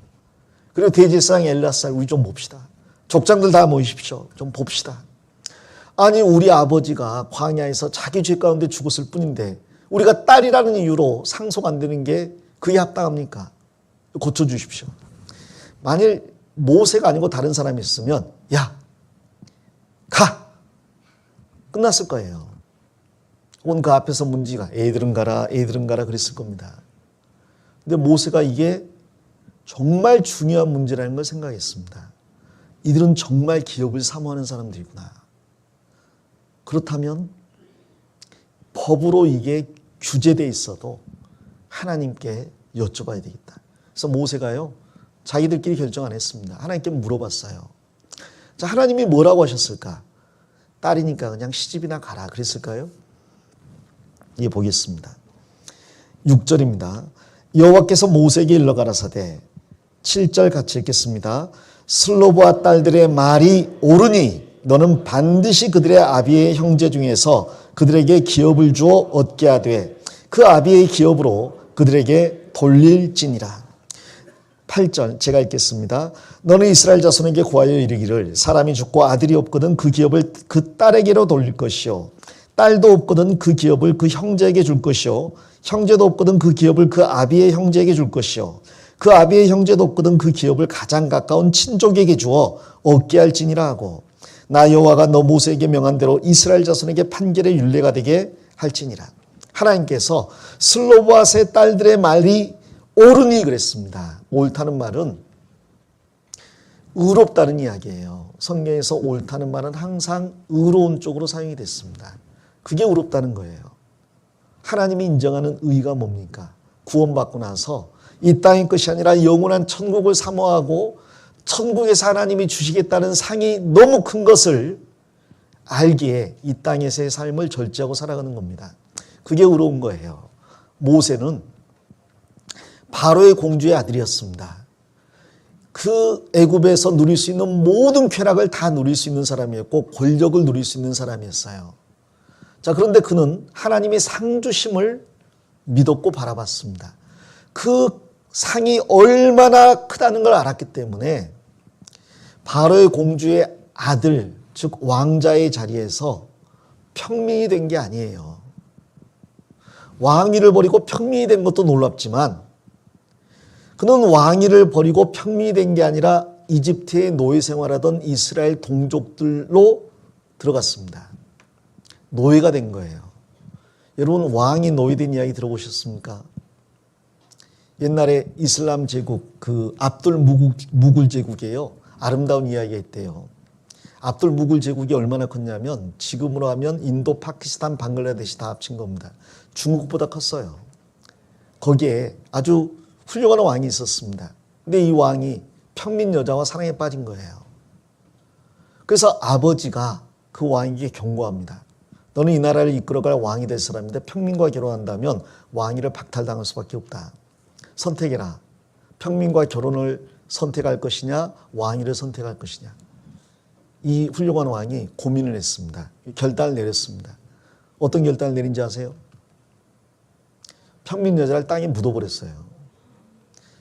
그리고 대제사장 엘라살, 우리 좀 봅시다. 족장들 다 모이십시오. 좀 봅시다. 아니 우리 아버지가 광야에서 자기 죄 가운데 죽었을 뿐인데 우리가 딸이라는 이유로 상속 안 되는 게 그게 합당합니까? 고쳐주십시오. 만일 모세가 아니고 다른 사람이 있으면 야 가! 끝났을 거예요. 혹은 그 앞에서 문지가 애들은 가라 그랬을 겁니다. 근데 모세가 이게 정말 중요한 문제라는 걸 생각했습니다. 이들은 정말 기업을 사모하는 사람들이구나. 그렇다면 법으로 이게 규제되어 있어도 하나님께 여쭤봐야 되겠다. 그래서 모세가요, 자기들끼리 결정 안 했습니다. 하나님께 물어봤어요. 자, 하나님이 뭐라고 하셨을까? 딸이니까 그냥 시집이나 가라 그랬을까요? 예, 보겠습니다. 6절입니다. 여호와께서 모세에게 일러 가라사대 7절 같이 읽겠습니다. 슬로브와 딸들의 말이 옳으니 너는 반드시 그들의 아비의 형제 중에서 그들에게 기업을 주어 얻게 하되 그 아비의 기업으로 그들에게 돌릴지니라. 8절 제가 읽겠습니다. 너는 이스라엘 자손에게 고하여 이르기를 사람이 죽고 아들이 없거든 그 기업을 그 딸에게로 돌릴 것이요 딸도 없거든 그 기업을 그 형제에게 줄 것이요 형제도 없거든 그 기업을 그 아비의 형제에게 줄 것이요 그 아비의 형제도 없거든 그 기업을 가장 가까운 친족에게 주어 얻게 할지니라 하고 나 여호와가 너 모세에게 명한 대로 이스라엘 자손에게 판결의 율례가 되게 할지니라. 하나님께서 슬로브앗의 딸들의 말이 옳으니 그랬습니다. 옳다는 말은 의롭다는 이야기예요. 성경에서 옳다는 말은 항상 의로운 쪽으로 사용이 됐습니다. 그게 의롭다는 거예요. 하나님이 인정하는 의가 뭡니까? 구원받고 나서 이 땅의 것이 아니라 영원한 천국을 사모하고 천국에서 하나님이 주시겠다는 상이 너무 큰 것을 알기에 이 땅에서의 삶을 절제하고 살아가는 겁니다. 그게 의로운 거예요. 모세는 바로의 공주의 아들이었습니다. 그 애굽에서 누릴 수 있는 모든 쾌락을 다 누릴 수 있는 사람이었고 권력을 누릴 수 있는 사람이었어요. 자, 그런데 그는 하나님의 상 주심을 믿었고 바라봤습니다. 그 상이 얼마나 크다는 걸 알았기 때문에 바로의 공주의 아들, 즉 왕자의 자리에서 평민이 된 게 아니에요. 왕위를 버리고 평민이 된 것도 놀랍지만 그는 왕위를 버리고 평민이 된 게 아니라 이집트의 노예 생활하던 이스라엘 동족들로 들어갔습니다. 노예가 된 거예요. 여러분 왕이 노예된 이야기 들어보셨습니까? 옛날에 이슬람 제국 그 압둘 무굴 제국이에요. 아름다운 이야기가 있대요. 압둘 무굴 제국이 얼마나 컸냐면 지금으로 하면 인도, 파키스탄, 방글라데시 다 합친 겁니다. 중국보다 컸어요. 거기에 아주 훌륭한 왕이 있었습니다. 근데 이 왕이 평민 여자와 사랑에 빠진 거예요. 그래서 아버지가 그 왕에게 경고합니다. 너는 이 나라를 이끌어갈 왕이 될 사람인데 평민과 결혼한다면 왕위를 박탈당할 수밖에 없다. 선택해라. 평민과 결혼을 선택할 것이냐 왕위를 선택할 것이냐. 이 훌륭한 왕이 고민을 했습니다. 결단을 내렸습니다. 어떤 결단을 내린지 아세요? 평민 여자를 땅에 묻어버렸어요.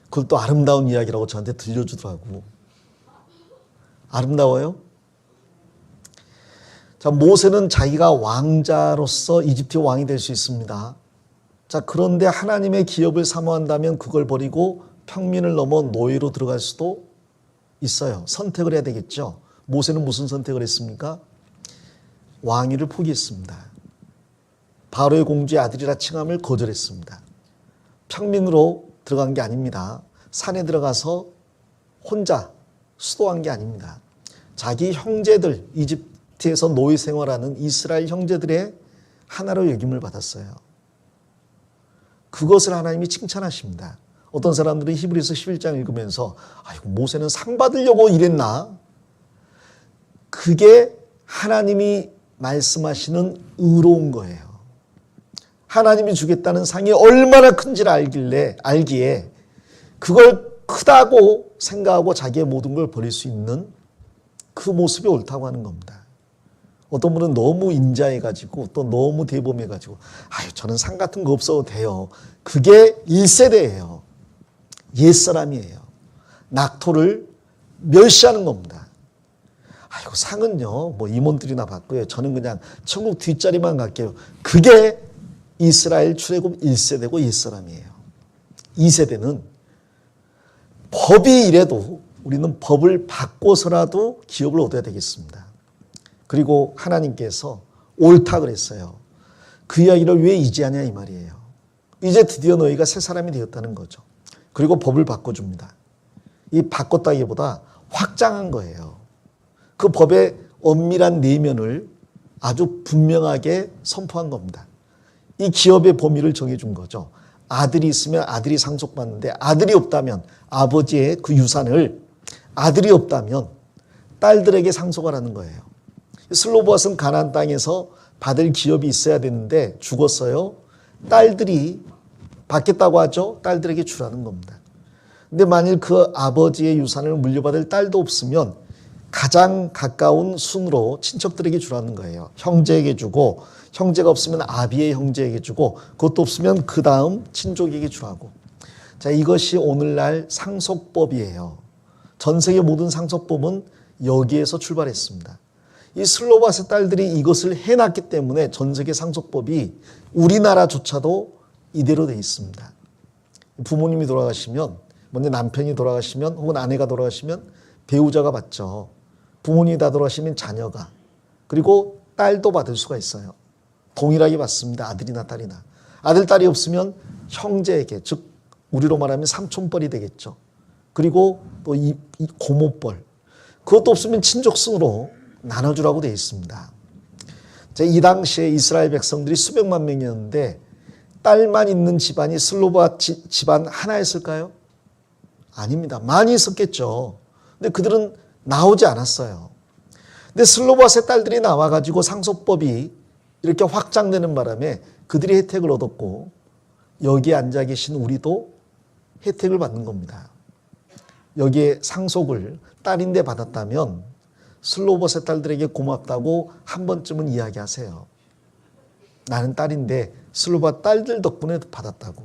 그걸 또 아름다운 이야기라고 저한테 들려주더라고. 아름다워요? 자, 모세는 자기가 왕자로서 이집트 왕이 될 수 있습니다. 자, 그런데 하나님의 기업을 사모한다면 그걸 버리고 평민을 넘어 노예로 들어갈 수도 있어요. 선택을 해야 되겠죠. 모세는 무슨 선택을 했습니까? 왕위를 포기했습니다. 바로의 공주의 아들이라 칭함을 거절했습니다. 평민으로 들어간 게 아닙니다. 산에 들어가서 혼자 수도한 게 아닙니다. 자기 형제들, 이집트에서 노예 생활하는 이스라엘 형제들의 하나로 여김을 받았어요. 그것을 하나님이 칭찬하십니다. 어떤 사람들은 히브리서 11장 읽으면서 아이고 모세는 상 받으려고 이랬나? 그게 하나님이 말씀하시는 의로운 거예요. 하나님이 주겠다는 상이 얼마나 큰지를 알기에 그걸 크다고 생각하고 자기의 모든 걸 버릴 수 있는 그 모습이 옳다고 하는 겁니다. 어떤 분은 너무 인자해가지고 또 너무 대범해가지고 아유 저는 상 같은 거 없어도 돼요. 그게 1세대예요. 옛사람이에요. 낙토를 멸시하는 겁니다. 아이고 상은요 뭐 임원들이나 받고요. 저는 그냥 천국 뒷자리만 갈게요. 그게 이스라엘 출애굽 1세대고 옛사람이에요. 2세대는 법이 이래도 우리는 법을 바꿔서라도 기업을 얻어야 되겠습니다. 그리고 하나님께서 옳다 그랬어요. 그 이야기를 왜 이제 하냐 이 말이에요. 이제 드디어 너희가 새 사람이 되었다는 거죠. 그리고 법을 바꿔줍니다. 이 바꿨다기보다 확장한 거예요. 그 법의 엄밀한 내면을 아주 분명하게 선포한 겁니다. 이 기업의 범위를 정해준 거죠. 아들이 있으면 아들이 상속받는데 아들이 없다면 아버지의 그 유산을 아들이 없다면 딸들에게 상속하라는 거예요. 슬로보앗은 가나안 땅에서 받을 기업이 있어야 되는데 죽었어요. 딸들이 받겠다고 하죠. 딸들에게 주라는 겁니다. 근데 만일 그 아버지의 유산을 물려받을 딸도 없으면 가장 가까운 순으로 친척들에게 주라는 거예요. 형제에게 주고 형제가 없으면 아비의 형제에게 주고 그것도 없으면 그 다음 친족에게 주라고. 자, 이것이 오늘날 상속법이에요. 전 세계 모든 상속법은 여기에서 출발했습니다. 이 슬로바스 딸들이 이것을 해놨기 때문에 전 세계 상속법이 우리나라조차도 이대로 돼 있습니다. 부모님이 돌아가시면 먼저 남편이 돌아가시면 혹은 아내가 돌아가시면 배우자가 받죠. 부모님이 다 돌아가시면 자녀가 그리고 딸도 받을 수가 있어요. 동일하게 받습니다. 아들이나 딸이나. 아들, 딸이 없으면 형제에게 즉 우리로 말하면 삼촌뻘이 되겠죠. 그리고 또 이 고모뻘 그것도 없으면 친족순으로 나눠주라고 되어 있습니다. 이 당시에 이스라엘 백성들이 수백만 명이었는데 딸만 있는 집안이 슬로바 집안 하나였을까요? 아닙니다. 많이 있었겠죠. 근데 그들은 나오지 않았어요. 근데 슬로바스의 딸들이 나와가지고 상속법이 이렇게 확장되는 바람에 그들이 혜택을 얻었고 여기에 앉아 계신 우리도 혜택을 받는 겁니다. 여기에 상속을 딸인데 받았다면 슬로보스의 딸들에게 고맙다고 한 번쯤은 이야기하세요. 나는 딸인데 슬로바 딸들 덕분에 받았다고.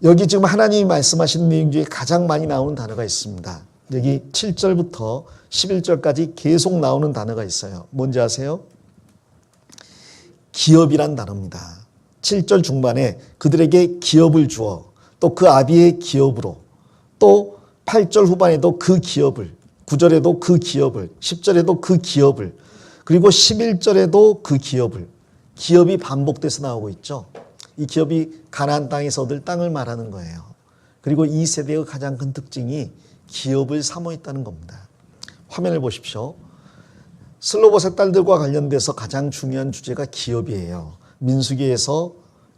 여기 지금 하나님이 말씀하시는 내용 중에 가장 많이 나오는 단어가 있습니다. 여기 7절부터 11절까지 계속 나오는 단어가 있어요. 뭔지 아세요? 기업이란 단어입니다. 7절 중반에 그들에게 기업을 주어 또 그 아비의 기업으로 또 8절 후반에도 그 기업을 9절에도 그 기업을 10절에도 그 기업을 그리고 11절에도 그 기업을 기업이 반복돼서 나오고 있죠. 이 기업이 가나안 땅에서 얻을 땅을 말하는 거예요. 그리고 이 세대의 가장 큰 특징이 기업을 사모 있다는 겁니다. 화면을 보십시오. 슬로보스 딸들과 관련돼서 가장 중요한 주제가 기업이에요. 민수기에서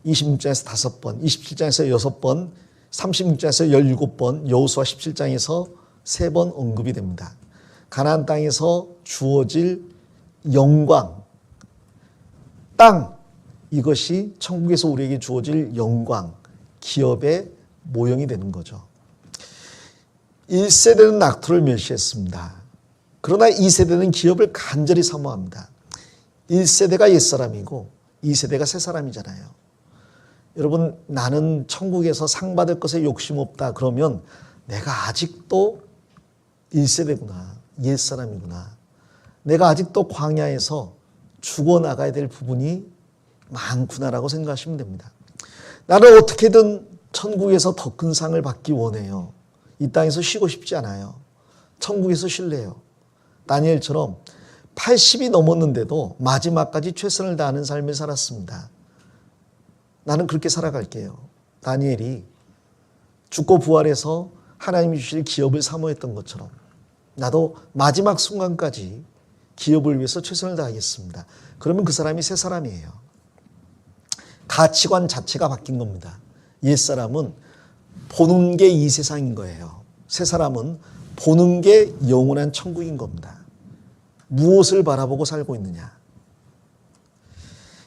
26장에서 5번, 27장에서 6번, 36장에서 17번, 여호수아 17장에서 3번 언급이 됩니다. 가나안 땅에서 주어질 영광, 땅, 이것이 천국에서 우리에게 주어질 영광, 기업의 모형이 되는 거죠. 1세대는 낙토를 멸시했습니다. 그러나 2세대는 기업을 간절히 사모합니다. 1세대가 옛사람이고 2세대가 새사람이잖아요. 여러분, 나는 천국에서 상 받을 것에 욕심 없다 그러면 내가 아직도 1세대구나, 옛사람이구나. 내가 아직도 광야에서 죽어나가야 될 부분이 많구나라고 생각하시면 됩니다. 나는 어떻게든 천국에서 더 큰 상을 받기 원해요. 이 땅에서 쉬고 싶지 않아요. 천국에서 쉴래요. 다니엘처럼 80이 넘었는데도 마지막까지 최선을 다하는 삶을 살았습니다. 나는 그렇게 살아갈게요. 다니엘이 죽고 부활해서 하나님이 주실 기업을 사모했던 것처럼 나도 마지막 순간까지 기업을 위해서 최선을 다하겠습니다. 그러면 그 사람이 새 사람이에요. 가치관 자체가 바뀐 겁니다. 옛사람은 보는 게 이 세상인 거예요. 새 사람은 보는 게 영원한 천국인 겁니다. 무엇을 바라보고 살고 있느냐.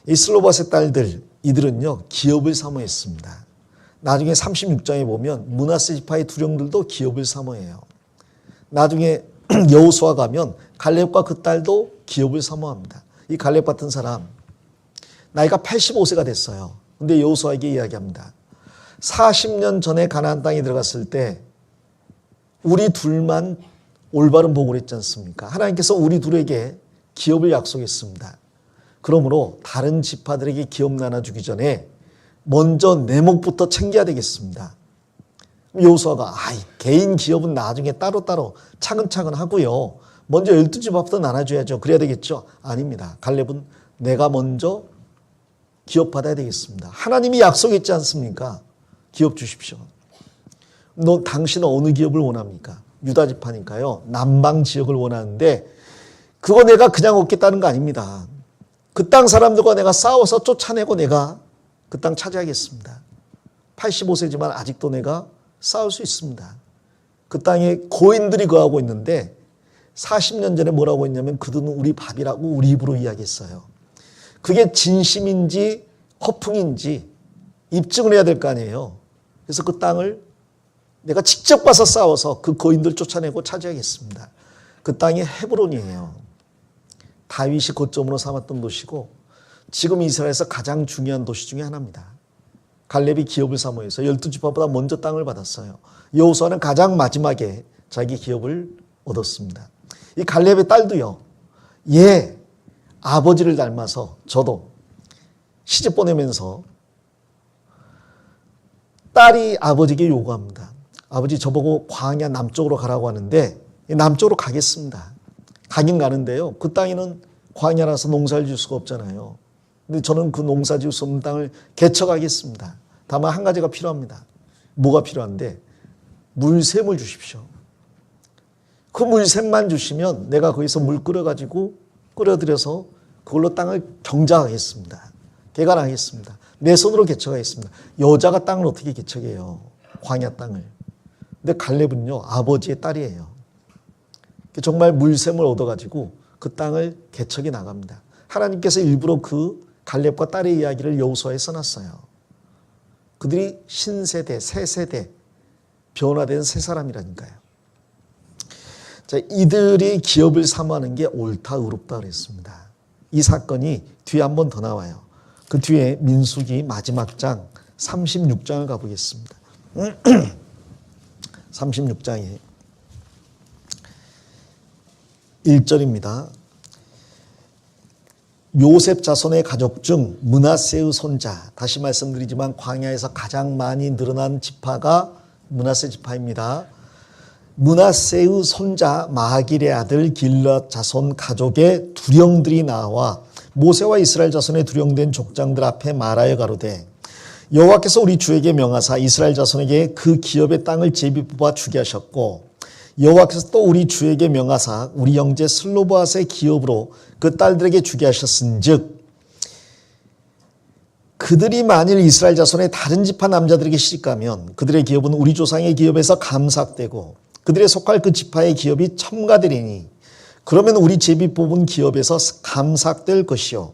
이 슬로바스의 딸들, 이들은요 기업을 사모했습니다. 나중에 36장에 보면 므낫세 지파의 두령들도 기업을 사모해요. 나중에 여호수아 가면 갈렙과 그 딸도 기업을 사모합니다. 이 갈렙 같은 사람 나이가 85세가 됐어요. 근데 여호수아에게 이야기합니다. 40년 전에 가나안 땅에 들어갔을 때 우리 둘만 올바른 복을 했지 않습니까? 하나님께서 우리 둘에게 기업을 약속했습니다. 그러므로 다른 지파들에게 기업 나눠주기 전에 먼저 내 몫부터 챙겨야 되겠습니다. 여호수아가 개인 기업은 나중에 따로따로 차근차근 하고요. 먼저 12지파부터 나눠줘야죠. 그래야 되겠죠? 아닙니다. 갈렙은 내가 먼저 기업 받아야 되겠습니다. 하나님이 약속했지 않습니까? 기업 주십시오. 당신은 어느 기업을 원합니까? 유다 지파니까요. 남방 지역을 원하는데 그거 내가 그냥 얻겠다는 거 아닙니다. 그 땅 사람들과 내가 싸워서 쫓아내고 내가 그 땅 차지하겠습니다. 85세지만 아직도 내가 싸울 수 있습니다. 그 땅에 고인들이 거하고 있는데 40년 전에 뭐라고 했냐면 그들은 우리 밥이라고 우리 입으로 이야기했어요. 그게 진심인지 허풍인지 입증을 해야 될 거 아니에요. 그래서 그 땅을 내가 직접 가서 싸워서 그 거인들 쫓아내고 차지하겠습니다. 그 땅이 헤브론이에요. 다윗이 거점으로 삼았던 도시고 지금 이스라엘에서 가장 중요한 도시 중에 하나입니다. 갈렙이 기업을 사모해서 12지파보다 먼저 땅을 받았어요. 여호수아는 가장 마지막에 자기 기업을 얻었습니다. 이 갈렙의 딸도요. 아버지를 닮아서 저도 시집 보내면서 딸이 아버지에게 요구합니다. 아버지 저보고 광야 남쪽으로 가라고 하는데 남쪽으로 가겠습니다. 가긴 가는데요. 그 땅에는 광야라서 농사를 지을 수가 없잖아요. 근데 저는 그 농사 지을 수 없는 땅을 개척하겠습니다. 다만 한 가지가 필요합니다. 뭐가 필요한데 물샘을 주십시오. 그 물샘만 주시면 내가 거기서 물 끓여가지고 끓여들여서 그걸로 땅을 경작하겠습니다. 개간하겠습니다. 내 손으로 개척하겠습니다. 여자가 땅을 어떻게 개척해요? 광야 땅을. 근데 갈렙은요. 아버지의 딸이에요. 정말 물샘을 얻어가지고 그 땅을 개척해 나갑니다. 하나님께서 일부러 그 갈렙과 딸의 이야기를 여호수아에 써놨어요. 그들이 신세대, 새세대, 변화된 새 사람이라니까요. 자, 이들이 기업을 사모하는 게 옳다, 의롭다 그랬습니다. 이 사건이 뒤에 한 번 더 나와요. 그 뒤에 민수기 마지막 장 36장을 가보겠습니다. 36장에 1절입니다. 요셉 자손의 가족 중 므낫세의 손자, 다시 말씀드리지만 광야에서 가장 많이 늘어난 지파가 므낫세 지파입니다. 므낫세의 손자 마길의 아들 길앗 자손 가족의 두령들이 나와 모세와 이스라엘 자손의 두령된 족장들 앞에 말하여 가로되 여호와께서 우리 주에게 명하사 이스라엘 자손에게 그 기업의 땅을 제비 뽑아 주게 하셨고 여호와께서 또 우리 주에게 명하사 우리 형제 슬로보앗의 기업으로 그 딸들에게 주게 하셨은즉 그들이 만일 이스라엘 자손의 다른 지파 남자들에게 시집가면 그들의 기업은 우리 조상의 기업에서 감삭되고 그들의 속할 그 지파의 기업이 첨가되리니 그러면 우리 제비 뽑은 기업에서 감삭될 것이요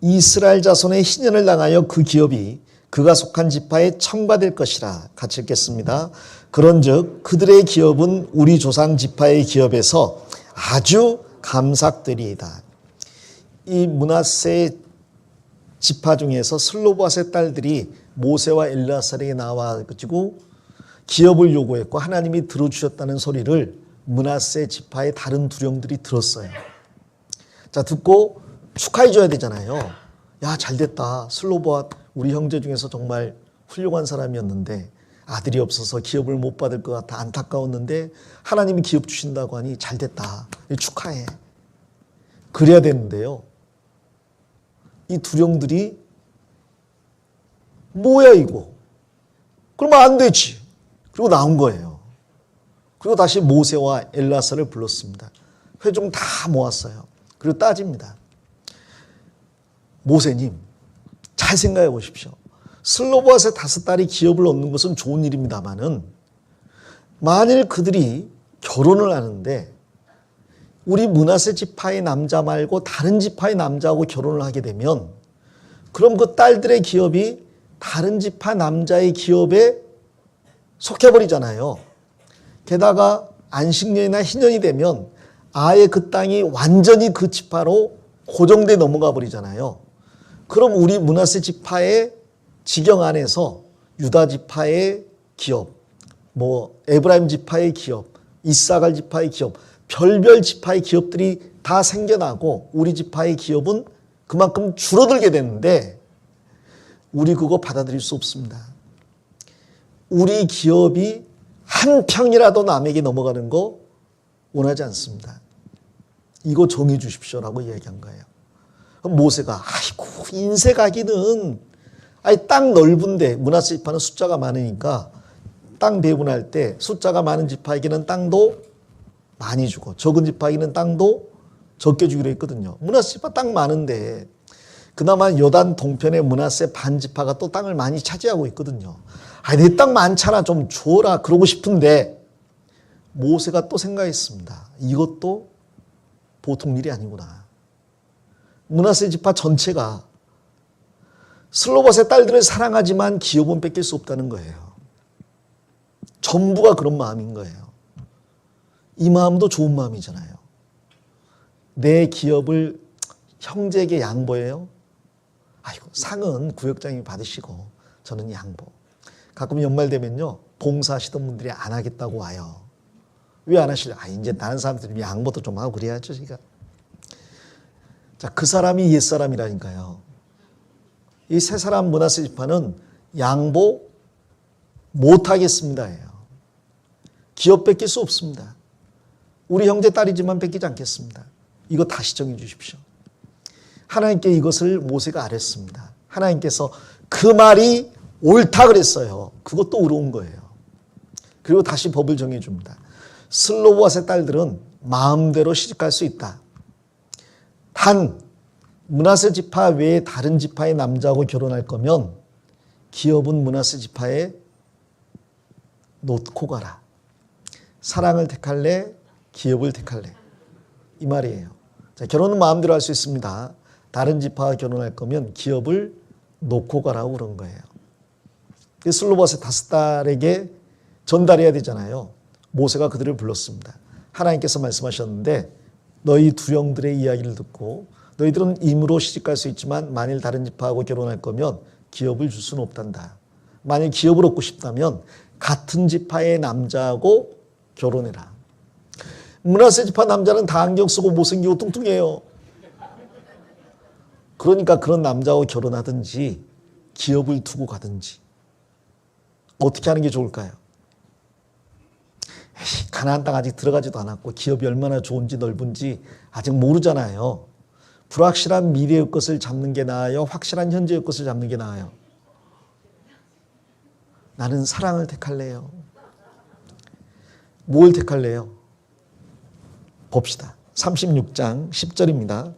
이스라엘 자손의 희년을 당하여 그 기업이 그가 속한 지파에 첨가될 것이라. 같이 읽겠습니다. 그런즉 그들의 기업은 우리 조상 지파의 기업에서 아주 감삭되리이다. 이 므낫세 지파 중에서 슬로보앗의 딸들이 모세와 엘르아살에게 나와가지고 기업을 요구했고 하나님이 들어주셨다는 소리를 므낫세 지파의 다른 두령들이 들었어요. 자, 듣고 축하해줘야 되잖아요. 야, 잘됐다. 슬로보앗 우리 형제 중에서 정말 훌륭한 사람이었는데 아들이 없어서 기업을 못 받을 것 같아 안타까웠는데 하나님이 기업 주신다고 하니 잘됐다. 축하해. 그래야 되는데요. 이 두령들이 뭐야 이거. 그러면 안 되지. 그리고 나온 거예요. 그리고 다시 모세와 엘르아살을 불렀습니다. 회중 다 모았어요. 그리고 따집니다. 모세님, 잘 생각해 보십시오. 슬로보앗의 5딸이 기업을 얻는 것은 좋은 일입니다마는 만일 그들이 결혼을 하는데 우리 므낫세 지파의 남자 말고 다른 지파의 남자하고 결혼을 하게 되면 그럼 그 딸들의 기업이 다른 지파 남자의 기업에 속해버리잖아요. 게다가 안식년이나 희년이 되면 아예 그 땅이 완전히 그 지파로 고정돼 넘어가 버리잖아요. 그럼 우리 므낫세 지파의 지경 안에서 유다 지파의 기업, 에브라임 지파의 기업, 이사갈 지파의 기업, 별별 지파의 기업들이 다 생겨나고 우리 지파의 기업은 그만큼 줄어들게 되는데 우리 그거 받아들일 수 없습니다. 우리 기업이 한 평이라도 남에게 넘어가는 거 원하지 않습니다. 이거 정해 주십시오라고 이야기한 거예요. 그럼 모세가 아이고 인쇄가기는 땅 넓은데 므낫세 지파는 숫자가 많으니까 땅 배분할 때 숫자가 많은 지파에게는 땅도 많이 주고 적은 지파에게는 땅도 적게 주기로 했거든요. 므낫세 지파 땅 많은데 그나마 요단 동편의 므낫세 반 지파가 또 땅을 많이 차지하고 있거든요. 내 땅 많잖아 좀 줘라 그러고 싶은데 모세가 또 생각했습니다. 이것도 보통 일이 아니구나. 므낫세 지파 전체가 슬로봇의 딸들을 사랑하지만 기업은 뺏길 수 없다는 거예요. 전부가 그런 마음인 거예요. 이 마음도 좋은 마음이잖아요. 내 기업을 형제에게 양보해요. 아이고 상은 구역장이 받으시고 저는 양보. 가끔 연말 되면요 봉사하시던 분들이 안 하겠다고 와요. 왜 안 하실래? 이제 다른 사람들이 양보도 좀 하고 그래야죠. 제가. 자, 그 사람이 옛사람이라니까요. 이 세 사람 므낫세 지파는 양보 못하겠습니다예요. 기업 뺏길 수 없습니다. 우리 형제 딸이지만 뺏기지 않겠습니다. 이거 다시 정해 주십시오. 하나님께 이것을 모세가 아뢰습니다. 하나님께서 그 말이 옳다 그랬어요. 그것도 의로운 거예요. 그리고 다시 법을 정해 줍니다. 슬로봇의 딸들은 마음대로 시집갈 수 있다. 단 므낫세 지파 외에 다른 지파의 남자하고 결혼할 거면 기업은 므낫세 지파에 놓고 가라. 사랑을 택할래? 기업을 택할래? 이 말이에요. 자, 결혼은 마음대로 할 수 있습니다. 다른 지파와 결혼할 거면 기업을 놓고 가라고 그런 거예요. 슬로봇의 5딸에게 전달해야 되잖아요. 모세가 그들을 불렀습니다. 하나님께서 말씀하셨는데 너희 두 영들의 이야기를 듣고 너희들은 임으로 시집갈 수 있지만 만일 다른 지파하고 결혼할 거면 기업을 줄 수는 없단다. 만일 기업을 얻고 싶다면 같은 지파의 남자하고 결혼해라. 므낫세 지파 남자는 다 안경 쓰고 못생기고 뚱뚱해요. 그러니까 그런 남자하고 결혼하든지 기업을 두고 가든지 어떻게 하는 게 좋을까요? 가나안 땅 아직 들어가지도 않았고 기업이 얼마나 좋은지 넓은지 아직 모르잖아요. 불확실한 미래의 것을 잡는 게 나아요? 확실한 현재의 것을 잡는 게 나아요? 나는 사랑을 택할래요. 뭘 택할래요? 봅시다. 36장 10절입니다.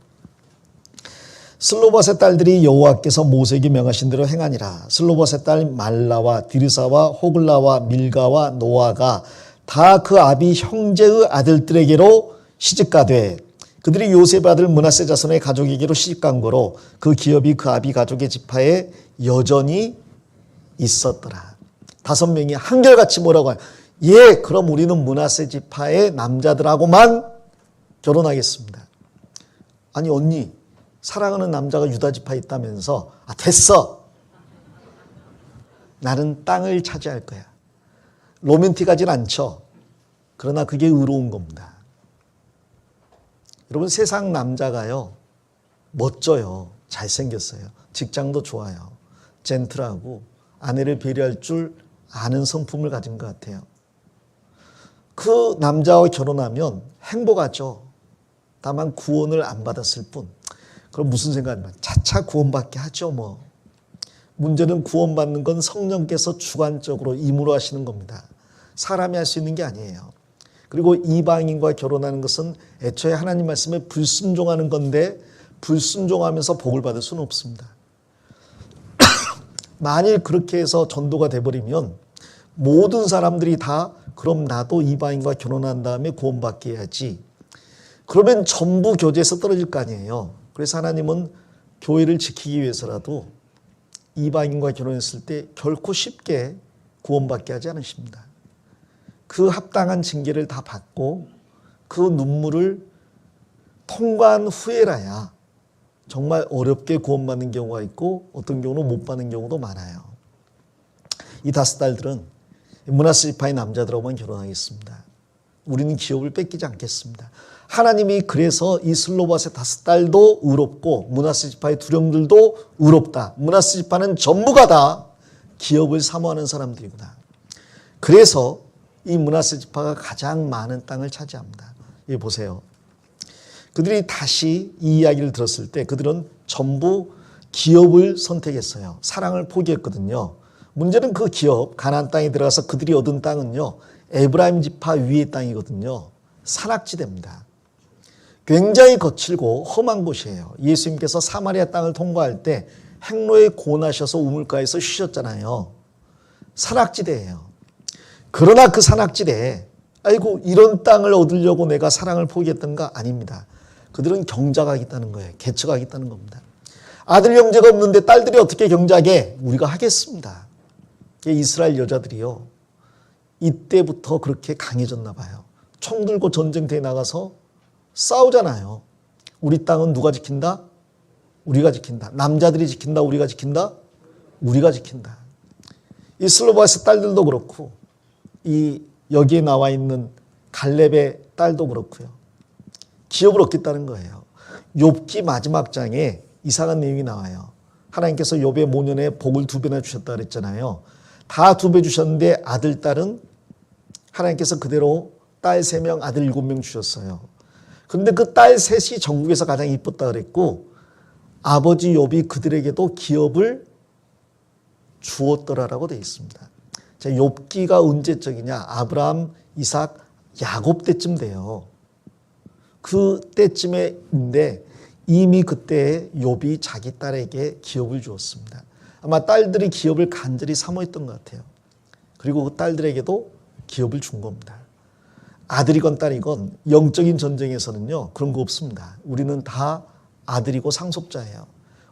슬로봇의 딸들이 여호와께서 모세에게 명하신 대로 행하니라. 슬로봇의 딸 말라와 디르사와 호글라와 밀가와 노아가 다 그 아비 형제의 아들들에게로 시집가되 그들이 요셉 아들 므낫세 자손의 가족에게로 시집간 거로 그 기업이 그 아비 가족의 지파에 여전히 있었더라. 5명이 한결같이 뭐라고 해요? 예, 그럼 우리는 므낫세 지파의 남자들하고만 결혼하겠습니다. 아니 언니 사랑하는 남자가 유다 지파에 있다면서 됐어. 나는 땅을 차지할 거야. 로맨틱하진 않죠. 그러나 그게 의로운 겁니다. 여러분 세상 남자가요. 멋져요. 잘생겼어요. 직장도 좋아요. 젠틀하고 아내를 배려할 줄 아는 성품을 가진 것 같아요. 그 남자와 결혼하면 행복하죠. 다만 구원을 안 받았을 뿐. 그럼 무슨 생각이냐? 차차 구원받게 하죠 뭐. 문제는 구원받는 건 성령께서 주관적으로 임으로 하시는 겁니다. 사람이 할 수 있는 게 아니에요. 그리고 이방인과 결혼하는 것은 애초에 하나님 말씀에 불순종하는 건데 불순종하면서 복을 받을 수는 없습니다. 만일 그렇게 해서 전도가 돼버리면 모든 사람들이 다 그럼 나도 이방인과 결혼한 다음에 구원받게 해야지. 그러면 전부 교제에서 떨어질 거 아니에요. 그래서 하나님은 교회를 지키기 위해서라도 이방인과 결혼했을 때 결코 쉽게 구원받게 하지 않으십니다. 그 합당한 징계를 다 받고 그 눈물을 통과한 후에라야 정말 어렵게 구원받는 경우가 있고 어떤 경우는 못 받는 경우도 많아요. 이 5딸들은 므낫세 지파의 남자들하고만 결혼하겠습니다. 우리는 기업을 뺏기지 않겠습니다. 하나님이 그래서 이 슬로바스의 5딸도 의롭고 므낫세 지파의 두 영들도 의롭다. 므낫세 지파는 전부가 다 기업을 사모하는 사람들이구나. 그래서 이 므낫세 지파가 가장 많은 땅을 차지합니다. 여기 보세요. 그들이 다시 이 이야기를 들었을 때 그들은 전부 기업을 선택했어요. 사랑을 포기했거든요. 문제는 그 기업, 가나안 땅에 들어가서 그들이 얻은 땅은요, 에브라임 지파 위의 땅이거든요. 산악지대입니다. 굉장히 거칠고 험한 곳이에요. 예수님께서 사마리아 땅을 통과할 때 행로에 고나셔서 우물가에서 쉬셨잖아요. 산악지대예요. 그러나 그 산악지대에 아이고 이런 땅을 얻으려고 내가 사랑을 포기했던가? 아닙니다. 그들은 경작하겠다는 거예요. 개척하겠다는 겁니다. 아들 형제가 없는데 딸들이 어떻게 경작해? 우리가 하겠습니다. 이스라엘 여자들이요. 이때부터 그렇게 강해졌나 봐요. 총 들고 전쟁터에 나가서 싸우잖아요. 우리 땅은 누가 지킨다? 우리가 지킨다. 남자들이 지킨다? 우리가 지킨다? 우리가 지킨다. 이 슬로바스 딸들도 그렇고 이 여기에 나와 있는 갈렙의 딸도 그렇고요. 기업을 얻겠다는 거예요. 욥기 마지막 장에 이상한 내용이 나와요. 하나님께서 욥의 모년에 복을 2배나 주셨다 그랬잖아요. 다 2배 주셨는데 아들, 딸은 하나님께서 그대로 딸 3명, 아들 7명 주셨어요. 그런데 그 딸 셋이 전국에서 가장 이뻤다 그랬고 아버지 욥이 그들에게도 기업을 주었더라라고 되어 있습니다. 자, 욥기가 언제적이냐? 아브라함, 이삭, 야곱 때쯤 돼요. 그 때쯤에인데 이미 그때 욥이 자기 딸에게 기업을 주었습니다. 아마 딸들이 기업을 간절히 사모했던 것 같아요. 그리고 그 딸들에게도 기업을 준 겁니다. 아들이건 딸이건 영적인 전쟁에서는요, 그런 거 없습니다. 우리는 다 아들이고 상속자예요.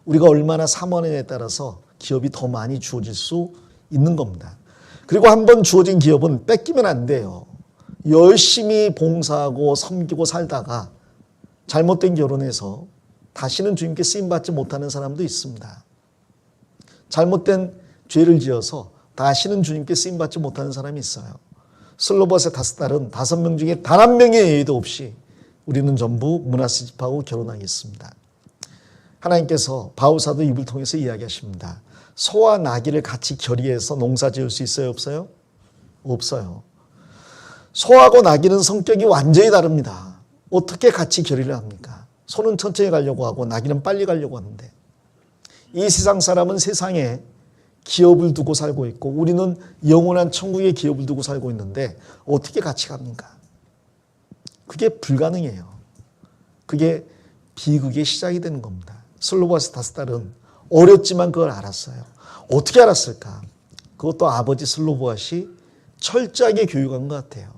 우리가 얼마나 사모하느냐에 따라서 기업이 더 많이 주어질 수 있는 겁니다. 그리고 한번 주어진 기업은 뺏기면 안 돼요. 열심히 봉사하고 섬기고 살다가 잘못된 결혼에서 다시는 주님께 쓰임받지 못하는 사람도 있습니다. 잘못된 죄를 지어서 다시는 주님께 쓰임받지 못하는 사람이 있어요. 슬로바스의 5딸은 5명 중에 단 한 명의 예의도 없이 우리는 전부 므낫세 지파하고 결혼하겠습니다. 하나님께서 바울사도 입을 통해서 이야기하십니다. 소와 나귀를 같이 결의해서 농사 지을 수 있어요? 없어요? 없어요. 소하고 나귀는 성격이 완전히 다릅니다. 어떻게 같이 결의를 합니까? 소는 천천히 가려고 하고 나귀는 빨리 가려고 하는데 이 세상 사람은 세상에 기업을 두고 살고 있고 우리는 영원한 천국의 기업을 두고 살고 있는데 어떻게 같이 갑니까? 그게 불가능해요. 그게 비극의 시작이 되는 겁니다. 슬로바스 5딸은 어렸지만 그걸 알았어요. 어떻게 알았을까? 그것도 아버지 슬로보아시 철저하게 교육한 것 같아요.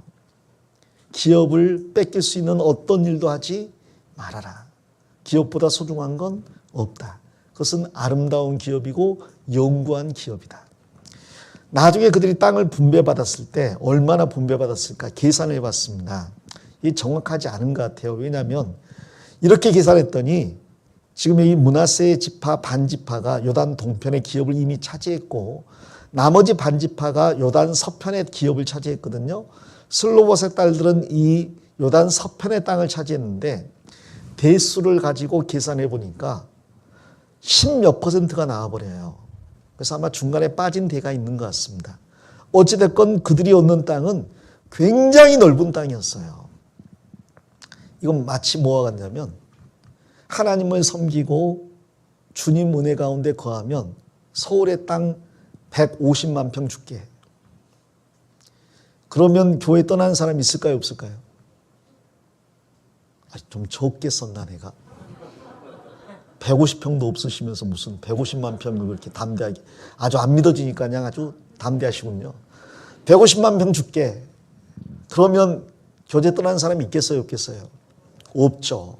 기업을 뺏길 수 있는 어떤 일도 하지 말아라. 기업보다 소중한 건 없다. 그것은 아름다운 기업이고 영구한 기업이다. 나중에 그들이 땅을 분배받았을 때 얼마나 분배받았을까 계산을 해봤습니다. 이게 정확하지 않은 것 같아요. 왜냐하면 이렇게 계산했더니 지금 이 므낫세 지파 반지파가 요단 동편의 기업을 이미 차지했고 나머지 반지파가 요단 서편의 기업을 차지했거든요. 슬로봇의 딸들은 이 요단 서편의 땅을 차지했는데 대수를 가지고 계산해 보니까 10몇 %가 나와버려요. 그래서 아마 중간에 빠진 데가 있는 것 같습니다. 어찌됐건 그들이 얻는 땅은 굉장히 넓은 땅이었어요. 이건 마치 뭐와 같냐면 하나님을 섬기고 주님 은혜 가운데 거하면 서울의 땅 150만 평 줄게. 그러면 교회 떠나는 사람 있을까요? 없을까요? 좀 적게 썼나 내가? 150평도 없으시면서 무슨 150만 평을 그렇게 담대하게 아주 안 믿어지니까 그냥 아주 담대하시군요. 150만 평 줄게. 그러면 교제 떠나는 사람이 있겠어요? 없겠어요? 없죠.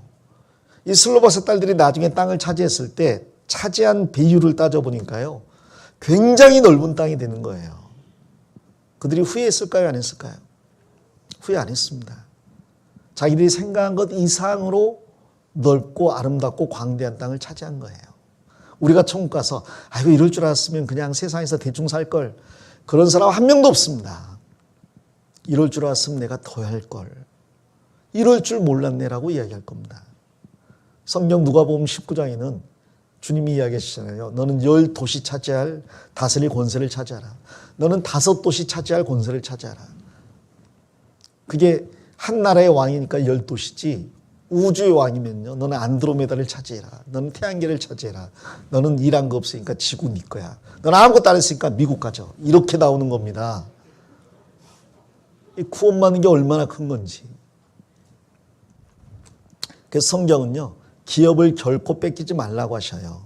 이 슬로바스 딸들이 나중에 땅을 차지했을 때 차지한 비율을 따져보니까요. 굉장히 넓은 땅이 되는 거예요. 그들이 후회했을까요? 안 했을까요? 후회 안 했습니다. 자기들이 생각한 것 이상으로 넓고 아름답고 광대한 땅을 차지한 거예요. 우리가 천국 가서 아이고 이럴 줄 알았으면 그냥 세상에서 대충 살 걸. 그런 사람 한 명도 없습니다. 이럴 줄 알았으면 내가 더 할걸. 이럴 줄 몰랐네라고 이야기할 겁니다. 성경 누가복음 19장에는 주님이 이야기하시잖아요. 너는 10도시 차지할 다스릴 권세를 차지하라. 너는 5도시 차지할 권세를 차지하라. 그게 한 나라의 왕이니까 10도시지 우주의 왕이면요. 너는 안드로메다를 차지해라. 너는 태양계를 차지해라. 너는 일한 거 없으니까 지구 네 거야. 너는 아무것도 안 했으니까 미국 가죠. 이렇게 나오는 겁니다. 이 구원받는 게 얼마나 큰 건지. 그래서 성경은요. 기업을 결코 뺏기지 말라고 하셔요.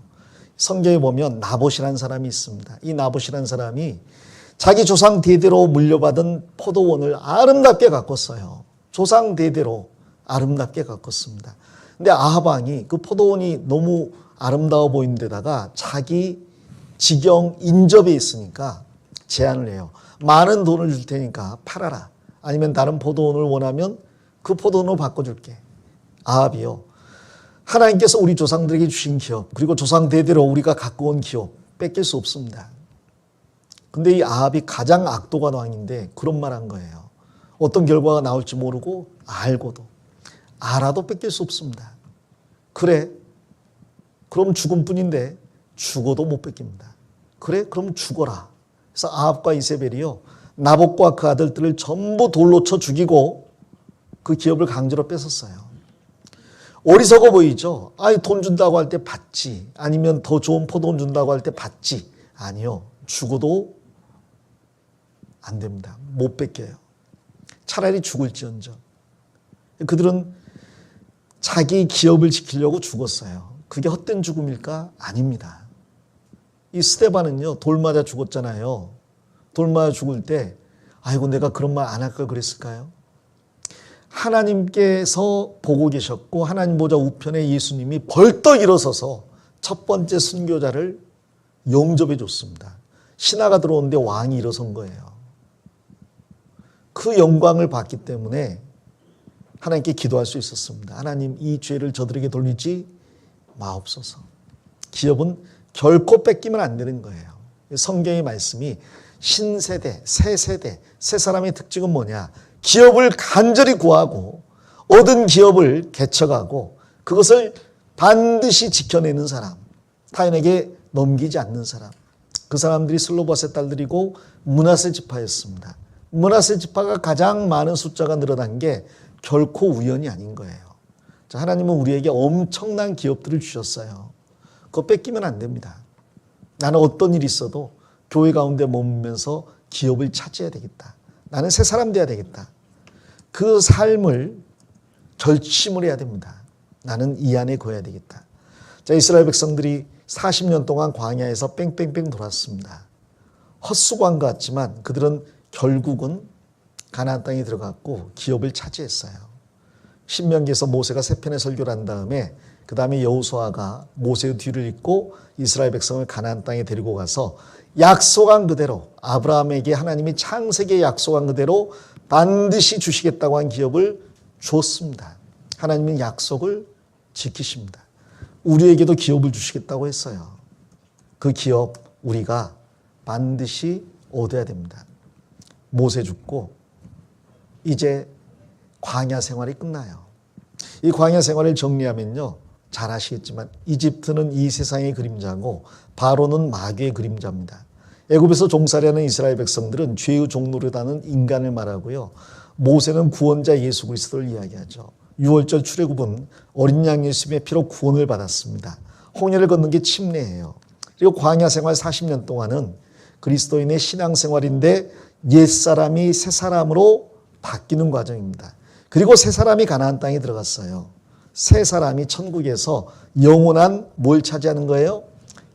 성경에 보면 나봇이라는 사람이 있습니다. 이 나봇이라는 사람이 자기 조상 대대로 물려받은 포도원을 아름답게 가꿨어요. 조상 대대로 아름답게 가꿨습니다. 근데 아합 왕이 그 포도원이 너무 아름다워 보이는 데다가 자기 지경 인접에 있으니까 제안을 해요. 많은 돈을 줄 테니까 팔아라. 아니면 다른 포도원을 원하면 그 포도원으로 바꿔줄게. 아합이요. 하나님께서 우리 조상들에게 주신 기업, 그리고 조상 대대로 우리가 갖고 온 기업 뺏길 수 없습니다. 근데 이 아합이 가장 악독한 왕인데 그런 말 한 거예요. 어떤 결과가 나올지 모르고 알고도 알아도 뺏길 수 없습니다. 그래, 그럼 죽음뿐인데 죽어도 못 뺏깁니다. 그래, 그럼 죽어라. 그래서 아합과 이세벨이요, 나봇과 그 아들들을 전부 돌로 쳐 죽이고 그 기업을 강제로 뺏었어요. 어리석어 보이죠? 돈 준다고 할 때 받지. 아니면 더 좋은 포도원 준다고 할 때 받지. 아니요. 죽어도 안 됩니다. 못 뺏겨요. 차라리 죽을지언정. 그들은 자기 기업을 지키려고 죽었어요. 그게 헛된 죽음일까? 아닙니다. 이 스데반은요, 돌 맞아 죽었잖아요. 돌 맞아 죽을 때, 아이고, 내가 그런 말 안 할 걸 그랬을까요? 하나님께서 보고 계셨고 하나님 보좌 우편에 예수님이 벌떡 일어서서 첫 번째 순교자를 영접해 줬습니다. 신하가 들어오는데 왕이 일어선 거예요. 그 영광을 받기 때문에 하나님께 기도할 수 있었습니다. 하나님, 이 죄를 저들에게 돌리지 마옵소서. 기업은 결코 뺏기면 안 되는 거예요. 성경의 말씀이 신세대, 새 세대, 새 사람의 특징은 뭐냐? 기업을 간절히 구하고 얻은 기업을 개척하고 그것을 반드시 지켜내는 사람, 타인에게 넘기지 않는 사람. 그 사람들이 슬로바세 딸들이고 므낫세 지파였습니다. 므낫세 지파가 가장 많은 숫자가 늘어난 게 결코 우연이 아닌 거예요. 자, 하나님은 우리에게 엄청난 기업들을 주셨어요. 그거 뺏기면 안 됩니다. 나는 어떤 일이 있어도 교회 가운데 머물면서 기업을 차지해야 되겠다. 나는 새 사람 돼야 되겠다. 그 삶을 결심을 해야 됩니다. 나는 이 안에 거해야 되겠다. 자, 이스라엘 백성들이 40년 동안 광야에서 뺑뺑뺑 돌았습니다. 헛수고한 것 같지만 그들은 결국은 가나안 땅에 들어갔고 기업을 차지했어요. 신명기에서 모세가 세 편의 설교를 한 다음에 그 다음에 여호수아가 모세의 뒤를 잇고 이스라엘 백성을 가나안 땅에 데리고 가서 약속한 그대로 아브라함에게 하나님이 창세기에 약속한 그대로 반드시 주시겠다고 한 기업을 줬습니다. 하나님은 약속을 지키십니다. 우리에게도 기업을 주시겠다고 했어요. 그 기업 우리가 반드시 얻어야 됩니다. 모세 죽고 이제 광야 생활이 끝나요. 이 광야 생활을 정리하면요, 잘 아시겠지만 이집트는 이 세상의 그림자고 바로는 마귀의 그림자입니다. 애굽에서 종살이하는 이스라엘 백성들은 죄의 종노릇하는 인간을 말하고요, 모세는 구원자 예수 그리스도를 이야기하죠. 6월절 출애굽은 어린 양 예수님의 피로 구원을 받았습니다. 홍해를 걷는 게 침례예요. 그리고 광야 생활 40년 동안은 그리스도인의 신앙생활인데 옛사람이 새사람으로 바뀌는 과정입니다. 그리고 새사람이 가나안 땅에 들어갔어요. 새사람이 천국에서 영원한 뭘 차지하는 거예요?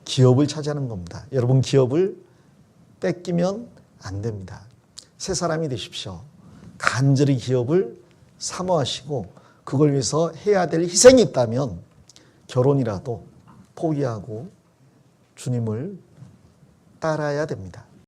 기업을 차지하는 겁니다. 여러분, 기업을 뺏기면 안 됩니다. 새사람이 되십시오. 간절히 기업을 사모하시고 그걸 위해서 해야 될 희생이 있다면 결혼이라도 포기하고 주님을 따라야 됩니다.